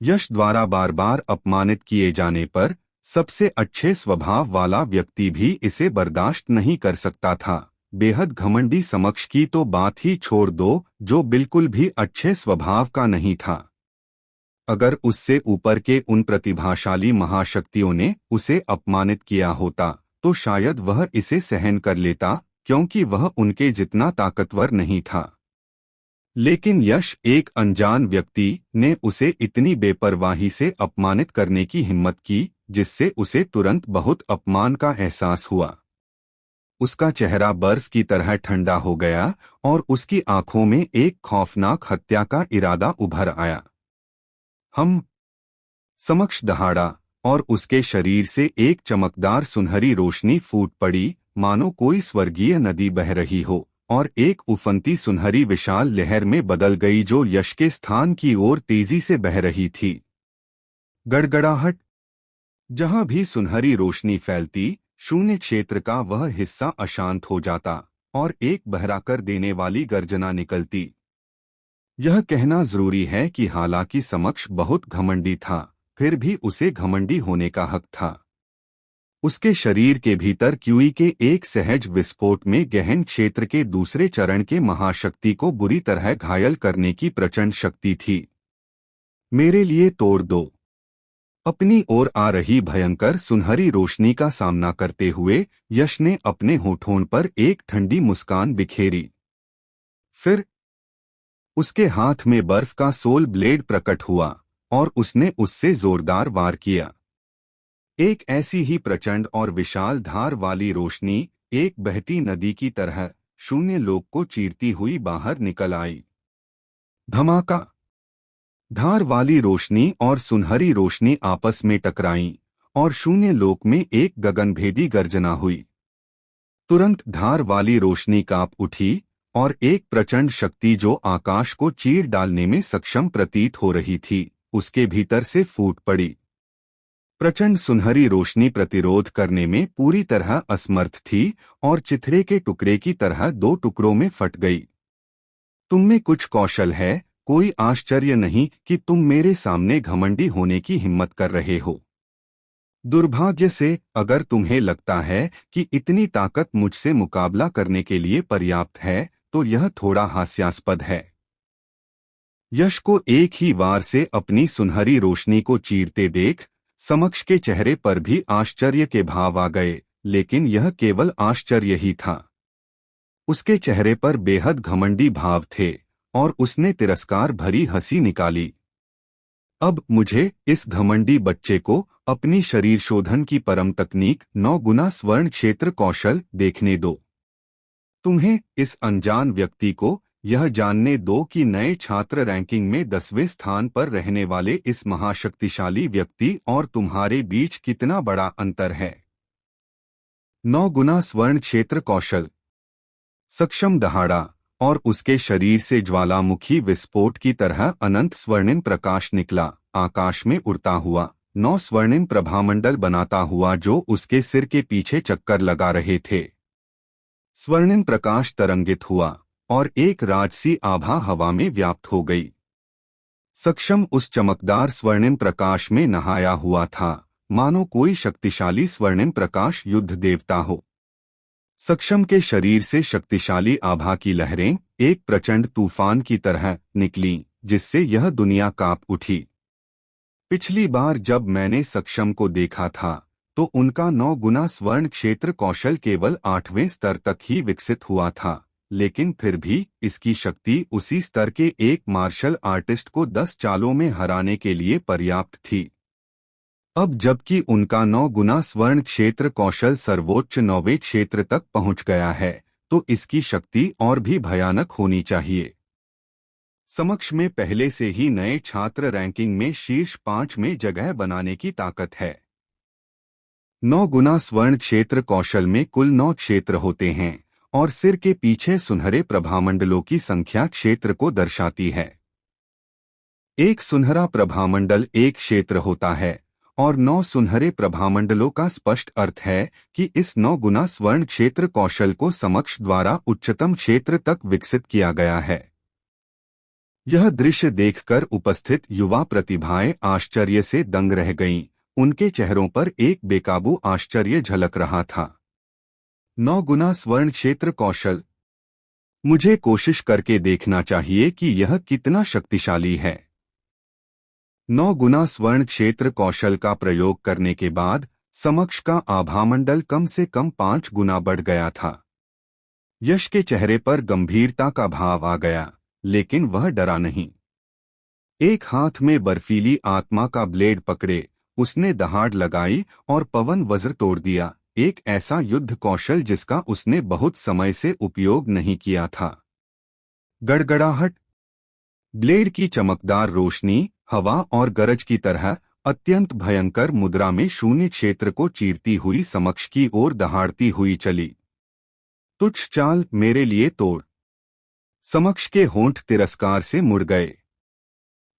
यश द्वारा बार बार अपमानित किए जाने पर सबसे अच्छे स्वभाव वाला व्यक्ति भी इसे बर्दाश्त नहीं कर सकता था। बेहद घमंडी समक्ष की तो बात ही छोड़ दो, जो बिल्कुल भी अच्छे स्वभाव का नहीं था। अगर उससे ऊपर के उन प्रतिभाशाली महाशक्तियों ने उसे अपमानित किया होता तो शायद वह इसे सहन कर लेता, क्योंकि वह उनके जितना ताकतवर नहीं था। लेकिन यश, एक अनजान व्यक्ति, ने उसे इतनी बेपरवाही से अपमानित करने की हिम्मत की, जिससे उसे तुरंत बहुत अपमान का एहसास हुआ। उसका चेहरा बर्फ की तरह ठंडा हो गया और उसकी आंखों में एक खौफनाक हत्या का इरादा उभर आया। हम समक्ष दहाड़ा और उसके शरीर से एक चमकदार सुनहरी रोशनी फूट पड़ी, मानो कोई स्वर्गीय नदी बह रही हो, और एक उफनती सुनहरी विशाल लहर में बदल गई जो यश के स्थान की ओर तेजी से बह रही थी। गड़गड़ाहट। जहां भी सुनहरी रोशनी फैलती, शून्य क्षेत्र का वह हिस्सा अशांत हो जाता और एक बहरा कर देने वाली गर्जना निकलती। यह कहना जरूरी है कि हालांकि समक्ष बहुत घमंडी था, फिर भी उसे घमंडी होने का हक था। उसके शरीर के भीतर क्यूई के एक सहज विस्फोट में गहन क्षेत्र के दूसरे चरण के महाशक्ति को बुरी तरह घायल करने की प्रचंड शक्ति थी। मेरे लिए तोड़ दो। अपनी ओर आ रही भयंकर सुनहरी रोशनी का सामना करते हुए यश ने अपने होठों पर एक ठंडी मुस्कान बिखेरी। फिर उसके हाथ में बर्फ का सोल ब्लेड प्रकट हुआ और उसने उससे जोरदार वार किया। एक ऐसी ही प्रचंड और विशाल धार वाली रोशनी, एक बहती नदी की तरह, शून्य लोक को चीरती हुई बाहर निकल आई। धमाका। धार वाली रोशनी और सुनहरी रोशनी आपस में टकराईं और शून्य लोक में एक गगनभेदी गर्जना हुई। तुरंत धार वाली रोशनी कांप उठी और एक प्रचंड शक्ति जो आकाश को चीर डालने में सक्षम प्रतीत हो रही थी, उसके भीतर से फूट पड़ी। प्रचंड सुनहरी रोशनी प्रतिरोध करने में पूरी तरह असमर्थ थी और चिथड़े के टुकड़े की तरह दो टुकड़ों में फट गई। तुममें कुछ कौशल है, कोई आश्चर्य नहीं कि तुम मेरे सामने घमंडी होने की हिम्मत कर रहे हो। दुर्भाग्य से, अगर तुम्हें लगता है कि इतनी ताकत मुझसे मुकाबला करने के लिए पर्याप्त है, तो यह थोड़ा हास्यास्पद है। यश को एक ही वार से अपनी सुनहरी रोशनी को चीरते देख समक्ष के चेहरे पर भी आश्चर्य के भाव आ गए, लेकिन यह केवल आश्चर्य ही था। उसके चेहरे पर बेहद घमंडी भाव थे और उसने तिरस्कार भरी हंसी निकाली। अब मुझे, इस घमंडी बच्चे को, अपनी शरीर शोधन की परम तकनीक 9 गुना स्वर्ण क्षेत्र कौशल देखने दो। तुम्हें, इस अनजान व्यक्ति को, यह जानने दो कि नए छात्र रैंकिंग में 10वें स्थान पर रहने वाले इस महाशक्तिशाली व्यक्ति और तुम्हारे बीच कितना बड़ा अंतर है। 9 गुना स्वर्ण क्षेत्र कौशल। सक्षम दहाड़ा और उसके शरीर से ज्वालामुखी विस्फोट की तरह अनंत स्वर्णिम प्रकाश निकला, आकाश में उड़ता हुआ, 9 स्वर्णिम प्रभामंडल बनाता हुआ जो उसके सिर के पीछे चक्कर लगा रहे थे। स्वर्णिम प्रकाश तरंगित हुआ और एक राजसी आभा हवा में व्याप्त हो गई। सक्षम उस चमकदार स्वर्णिम प्रकाश में नहाया हुआ था, मानो कोई शक्तिशाली स्वर्णिम प्रकाश युद्ध देवता हो। सक्षम के शरीर से शक्तिशाली आभा की लहरें एक प्रचंड तूफान की तरह निकलीं, जिससे यह दुनिया कांप उठी। पिछली बार जब मैंने सक्षम को देखा था, तो उनका 9 गुना स्वर्ण क्षेत्र कौशल केवल 8वें स्तर तक ही विकसित हुआ था, लेकिन फिर भी इसकी शक्ति उसी स्तर के एक मार्शल आर्टिस्ट को 10 चालों में हराने के लिए पर्याप्त थी। अब जबकि उनका 9 गुना स्वर्ण क्षेत्र कौशल सर्वोच्च 9वें क्षेत्र तक पहुंच गया है, तो इसकी शक्ति और भी भयानक होनी चाहिए। समक्ष में पहले से ही नए छात्र रैंकिंग में शीर्ष 5 में जगह बनाने की ताकत है। 9 गुना स्वर्ण क्षेत्र कौशल में कुल 9 क्षेत्र होते हैं और सिर के पीछे सुनहरे प्रभामंडलों की संख्या क्षेत्र को दर्शाती है। एक सुनहरा प्रभामंडल एक क्षेत्र होता है और 9 सुनहरे प्रभामंडलों का स्पष्ट अर्थ है कि इस 9 गुना स्वर्ण क्षेत्र कौशल को समक्ष द्वारा उच्चतम क्षेत्र तक विकसित किया गया है। यह दृश्य देखकर उपस्थित युवा प्रतिभाएं आश्चर्य से दंग रह गईं। उनके चेहरों पर एक बेकाबू आश्चर्य झलक रहा था। 9 गुना स्वर्ण क्षेत्र कौशल। मुझे कोशिश करके देखना चाहिए कि यह कितना शक्तिशाली है। 9 गुना स्वर्ण क्षेत्र कौशल का प्रयोग करने के बाद समक्ष का आभामंडल कम से कम 5 गुना बढ़ गया था। यश के चेहरे पर गंभीरता का भाव आ गया, लेकिन वह डरा नहीं। एक हाथ में बर्फीली आत्मा का ब्लेड पकड़े उसने दहाड़ लगाई और पवन वज्र तोड़ दिया, एक ऐसा युद्ध कौशल जिसका उसने बहुत समय से उपयोग नहीं किया था। गड़गड़ाहट। ब्लेड की चमकदार रोशनी हवा और गरज की तरह अत्यंत भयंकर मुद्रा में शून्य क्षेत्र को चीरती हुई समक्ष की ओर दहाड़ती हुई चली। तुच्छ चाल, मेरे लिए तोड़। समक्ष के होंठ तिरस्कार से मुड़ गए।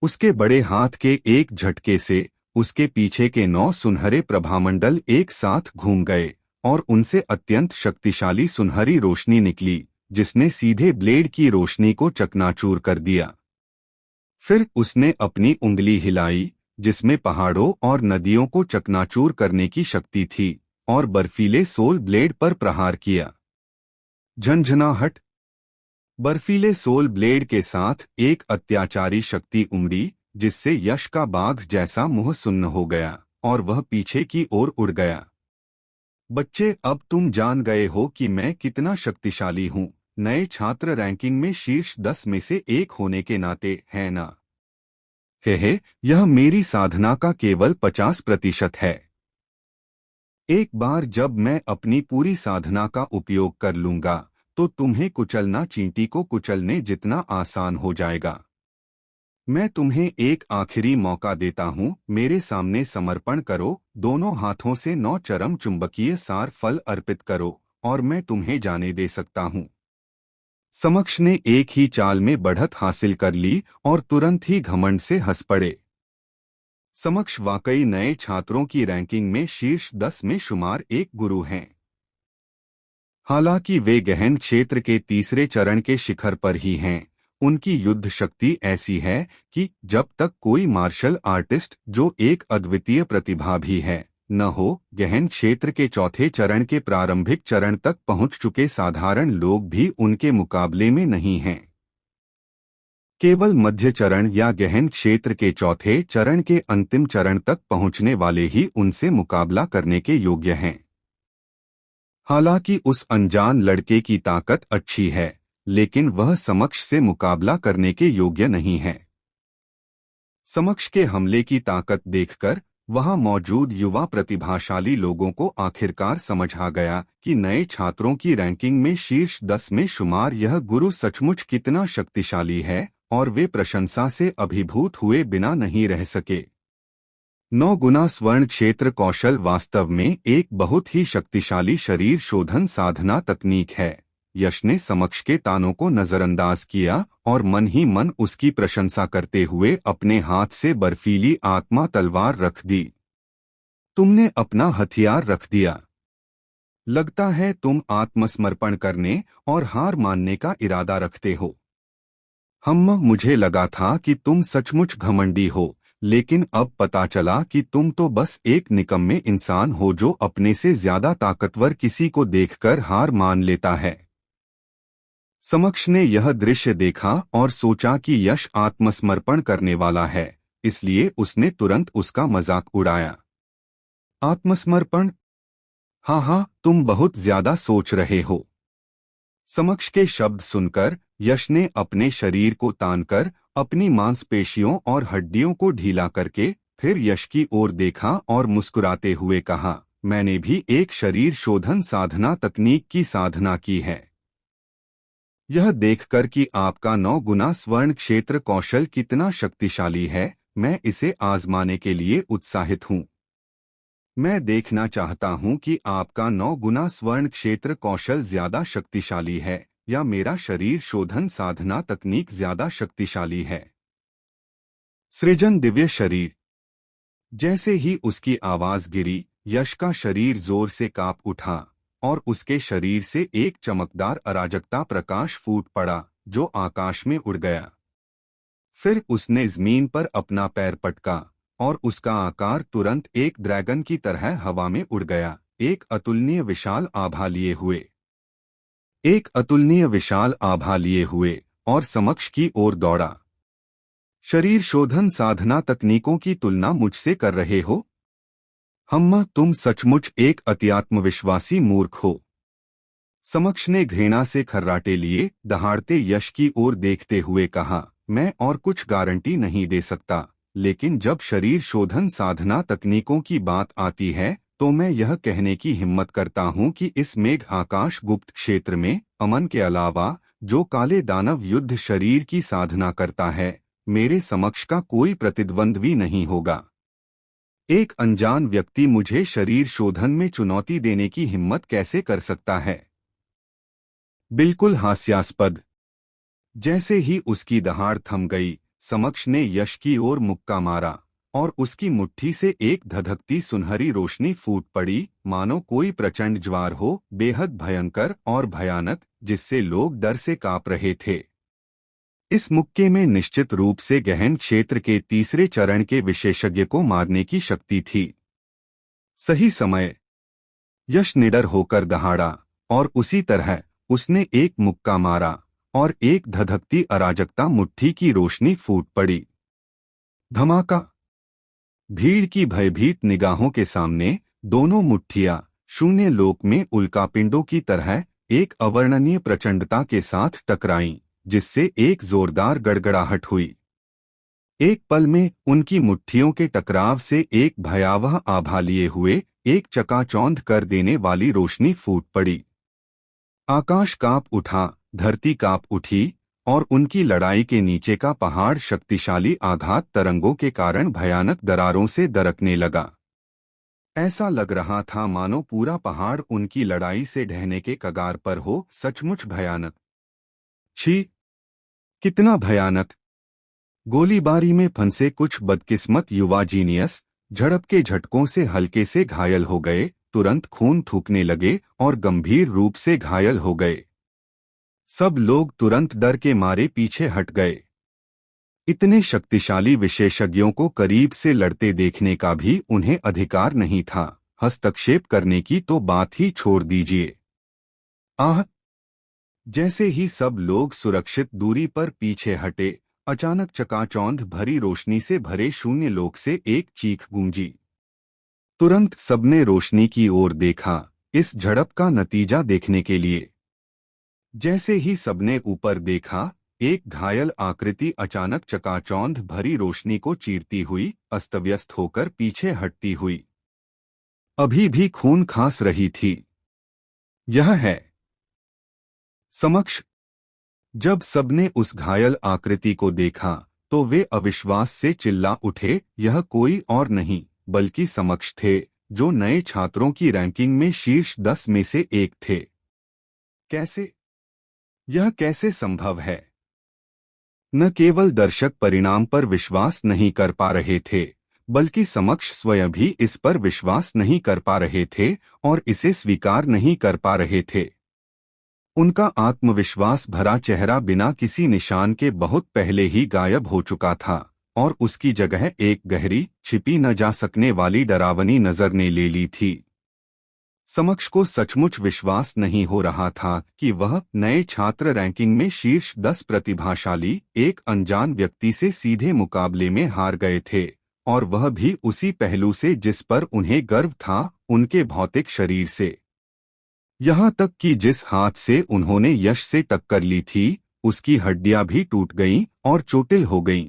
उसके बड़े हाथ के एक झटके से उसके पीछे के 9 सुनहरे प्रभामंडल एक साथ घूम गए और उनसे अत्यंत शक्तिशाली सुनहरी रोशनी निकली, जिसने सीधे ब्लेड की रोशनी को चकनाचूर कर दिया। फिर उसने अपनी उंगली हिलाई, जिसमें पहाड़ों और नदियों को चकनाचूर करने की शक्ति थी, और बर्फीले सोल ब्लेड पर प्रहार किया। झंझनाहट। बर्फीले सोल ब्लेड के साथ एक अत्याचारी शक्ति उमड़ी, जिससे यश का बाघ जैसा मुंह सुन्न हो गया और वह पीछे की ओर उड़ गया। बच्चे, अब तुम जान गए हो कि मैं कितना शक्तिशाली हूँ। नए छात्र रैंकिंग में शीर्ष 10 में से एक होने के नाते, है ना? हे, यह मेरी साधना का केवल 50% है। एक बार जब मैं अपनी पूरी साधना का उपयोग कर लूंगा, तो तुम्हें कुचलना चींटी को कुचलने जितना आसान हो जाएगा। मैं तुम्हें एक आखिरी मौका देता हूँ, मेरे सामने समर्पण करो, दोनों हाथों से 9 चरम चुंबकीय सार फल अर्पित करो और मैं तुम्हें जाने दे सकता हूँ। समक्ष ने एक ही चाल में बढ़त हासिल कर ली और तुरंत ही घमंड से हंस पड़े। समक्ष वाकई नए छात्रों की रैंकिंग में शीर्ष 10 में शुमार एक गुरु हैं। हालांकि वे गहन क्षेत्र के तीसरे चरण के शिखर पर ही हैं, उनकी युद्ध शक्ति ऐसी है कि जब तक कोई मार्शल आर्टिस्ट जो एक अद्वितीय प्रतिभा भी है न हो, गहन क्षेत्र के चौथे चरण के प्रारंभिक चरण तक पहुंच चुके साधारण लोग भी उनके मुकाबले में नहीं हैं। केवल मध्य चरण या गहन क्षेत्र के चौथे चरण के अंतिम चरण तक पहुंचने वाले ही उनसे मुकाबला करने के योग्य हैं। हालांकि उस अनजान लड़के की ताकत अच्छी है, लेकिन वह समक्ष से मुकाबला करने के योग्य नहीं है। समक्ष के हमले की ताकत देखकर वहां मौजूद युवा प्रतिभाशाली लोगों को आखिरकार समझ आ गया कि नए छात्रों की रैंकिंग में शीर्ष 10 में शुमार यह गुरु सचमुच कितना शक्तिशाली है, और वे प्रशंसा से अभिभूत हुए बिना नहीं रह सके। 9 गुना स्वर्ण क्षेत्र कौशल वास्तव में एक बहुत ही शक्तिशाली शरीर शोधन साधना तकनीक है। यश ने समक्ष के तानों को नजरअंदाज किया और मन ही मन उसकी प्रशंसा करते हुए अपने हाथ से बर्फीली आत्मा तलवार रख दी। तुमने अपना हथियार रख दिया। लगता है तुम आत्मसमर्पण करने और हार मानने का इरादा रखते हो। मुझे लगा था कि तुम सचमुच घमंडी हो, लेकिन अब पता चला कि तुम तो बस एक निकम्मे इंसान हो जो अपने से ज्यादा ताकतवर किसी को देखकर हार मान लेता है। समक्ष ने यह दृश्य देखा और सोचा कि यश आत्मसमर्पण करने वाला है, इसलिए उसने तुरंत उसका मजाक उड़ाया। आत्मसमर्पण। हाँ हाँ, तुम बहुत ज्यादा सोच रहे हो। समक्ष के शब्द सुनकर यश ने अपने शरीर को तानकर अपनी मांसपेशियों और हड्डियों को ढीला करके फिर यश की ओर देखा और मुस्कुराते हुए कहा, मैंने भी एक शरीर शोधन साधना तकनीक की साधना की है। यह देखकर कि आपका 9 गुना स्वर्ण क्षेत्र कौशल कितना शक्तिशाली है, मैं इसे आजमाने के लिए उत्साहित हूँ। मैं देखना चाहता हूं कि आपका 9 गुना स्वर्ण क्षेत्र कौशल ज्यादा शक्तिशाली है या मेरा शरीर शोधन साधना तकनीक ज्यादा शक्तिशाली है। सृजन दिव्य शरीर। जैसे ही उसकी आवाज गिरी, यश का शरीर जोर से कांप उठा और उसके शरीर से एक चमकदार अराजकता प्रकाश फूट पड़ा जो आकाश में उड़ गया। फिर उसने जमीन पर अपना पैर पटका और उसका आकार तुरंत एक ड्रैगन की तरह हवा में उड़ गया, एक अतुलनीय विशाल आभा लिए हुए। और समक्ष की ओर दौड़ा। शरीर शोधन साधना तकनीकों की तुलना मुझसे कर रहे हो? हम्मा, तुम सचमुच एक अत्यात्मविश्वासी मूर्ख हो। समक्ष ने घृणा से खर्राटे लिए दहाड़ते यश की ओर देखते हुए कहा, मैं और कुछ गारंटी नहीं दे सकता, लेकिन जब शरीर शोधन साधना तकनीकों की बात आती है तो मैं यह कहने की हिम्मत करता हूं कि इस मेघ आकाश गुप्त क्षेत्र में अमन के अलावा जो काले दानव युद्ध शरीर की साधना करता है, मेरे समक्ष का कोई प्रतिद्वंद्वी नहीं होगा। एक अनजान व्यक्ति मुझे शरीर शोधन में चुनौती देने की हिम्मत कैसे कर सकता है? बिल्कुल हास्यास्पद। जैसे ही उसकी दहाड़ थम गई, समक्ष ने यश की ओर मुक्का मारा और उसकी मुट्ठी से एक धधकती सुनहरी रोशनी फूट पड़ी, मानो कोई प्रचंड ज्वार हो, बेहद भयंकर और भयानक, जिससे लोग डर से कांप रहे थे। इस मुक्के में निश्चित रूप से गहन क्षेत्र के तीसरे चरण के विशेषज्ञ को मारने की शक्ति थी। सही समय। यश निडर होकर दहाड़ा और उसी तरह उसने एक मुक्का मारा और एक धधकती अराजकता मुट्ठी की रोशनी फूट पड़ी। धमाका। भीड़ की भयभीत निगाहों के सामने दोनों मुट्ठियां शून्य लोक में उल्कापिंडों की तरह एक अवर्णनीय प्रचंडता के साथ टकराईं, जिससे एक जोरदार गड़गड़ाहट हुई। एक पल में उनकी मुट्ठियों के टकराव से एक भयावह आभा लिए हुए एक चकाचौंध कर देने वाली रोशनी फूट पड़ी। आकाश कांप उठा, धरती कांप उठी और उनकी लड़ाई के नीचे का पहाड़ शक्तिशाली आघात तरंगों के कारण भयानक दरारों से दरकने लगा। ऐसा लग रहा था मानो पूरा पहाड़ उनकी लड़ाई से ढहने के कगार पर हो। सचमुच भयानक। छी! कितना भयानक! गोलीबारी में फंसे कुछ बदकिस्मत युवा जीनियस झड़प के झटकों से हल्के से घायल हो गए, तुरंत खून थूकने लगे और गंभीर रूप से घायल हो गए। सब लोग तुरंत डर के मारे पीछे हट गए। इतने शक्तिशाली विशेषज्ञों को करीब से लड़ते देखने का भी उन्हें अधिकार नहीं था, हस्तक्षेप करने की तो बात ही छोड़ दीजिए। आह! जैसे ही सब लोग सुरक्षित दूरी पर पीछे हटे, अचानक चकाचौंध भरी रोशनी से भरे शून्य लोक से एक चीख गूंजी। तुरंत सबने रोशनी की ओर देखा, इस झड़प का नतीजा देखने के लिए। जैसे ही सबने ऊपर देखा, एक घायल आकृति अचानक चकाचौंध भरी रोशनी को चीरती हुई अस्तव्यस्त होकर पीछे हटती हुई अभी भी खून खांस रही थी। यह है समक्ष। जब सबने उस घायल आकृति को देखा तो वे अविश्वास से चिल्ला उठे। यह कोई और नहीं बल्कि समक्ष थे, जो नए छात्रों की रैंकिंग में शीर्ष 10 में से एक थे। कैसे? यह कैसे संभव है? न केवल दर्शक परिणाम पर विश्वास नहीं कर पा रहे थे, बल्कि समक्ष स्वयं भी इस पर विश्वास नहीं कर पा रहे थे और इसे स्वीकार नहीं कर पा रहे थे। उनका आत्मविश्वास भरा चेहरा बिना किसी निशान के बहुत पहले ही गायब हो चुका था और उसकी जगह एक गहरी, छिपी न जा सकने वाली डरावनी नजर ने ले ली थी। समक्ष को सचमुच विश्वास नहीं हो रहा था कि वह नए छात्र रैंकिंग में शीर्ष 10 प्रतिभाशाली एक अनजान व्यक्ति से सीधे मुकाबले में हार गए थे और वह भी उसी पहलू से जिस पर उन्हें गर्व था, उनके भौतिक शरीर से। यहाँ तक कि जिस हाथ से उन्होंने यश से टक्कर ली थी, उसकी हड्डियां भी टूट गईं और चोटिल हो गईं।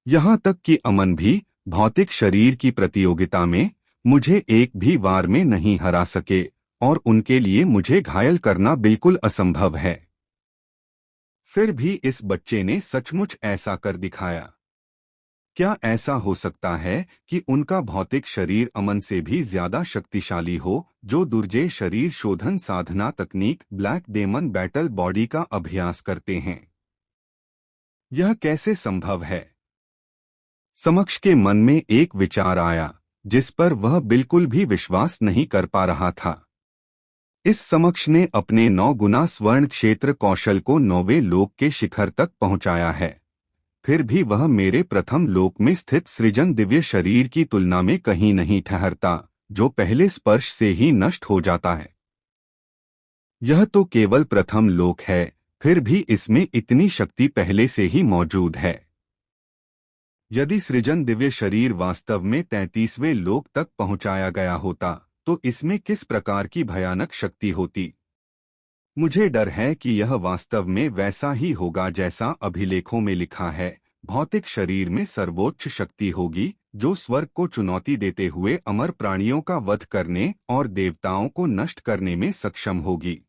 यहाँ तक कि अमन भी भौतिक शरीर की प्रतियोगिता में मुझे एक भी वार में नहीं हरा सके, और उनके लिए मुझे घायल करना बिल्कुल असंभव है। फिर भी इस बच्चे ने सचमुच ऐसा कर दिखाया। क्या ऐसा हो सकता है कि उनका भौतिक शरीर अमन से भी ज्यादा शक्तिशाली हो, जो दुर्जय शरीर शोधन साधना तकनीक ब्लैक डेमन बैटल बॉडी का अभ्यास करते हैं? यह कैसे संभव है? समक्ष के मन में एक विचार आया, जिस पर वह बिल्कुल भी विश्वास नहीं कर पा रहा था। इस समक्ष ने अपने 9 गुना स्वर्ण क्षेत्र कौशल को 9वें लोक के शिखर तक पहुंचाया है। फिर भी वह मेरे प्रथम लोक में स्थित सृजन दिव्य शरीर की तुलना में कहीं नहीं ठहरता, जो पहले स्पर्श से ही नष्ट हो जाता है। यह तो केवल प्रथम लोक है, फिर भी इसमें इतनी शक्ति पहले से ही मौजूद है। यदि सृजन दिव्य शरीर वास्तव में 33वें लोक तक पहुंचाया गया होता, तो इसमें किस प्रकार की भयानक शक्ति होती। मुझे डर है कि यह वास्तव में वैसा ही होगा जैसा अभिलेखों में लिखा है। भौतिक शरीर में सर्वोच्च शक्ति होगी, जो स्वर्ग को चुनौती देते हुए अमर प्राणियों का वध करने और देवताओं को नष्ट करने में सक्षम होगी।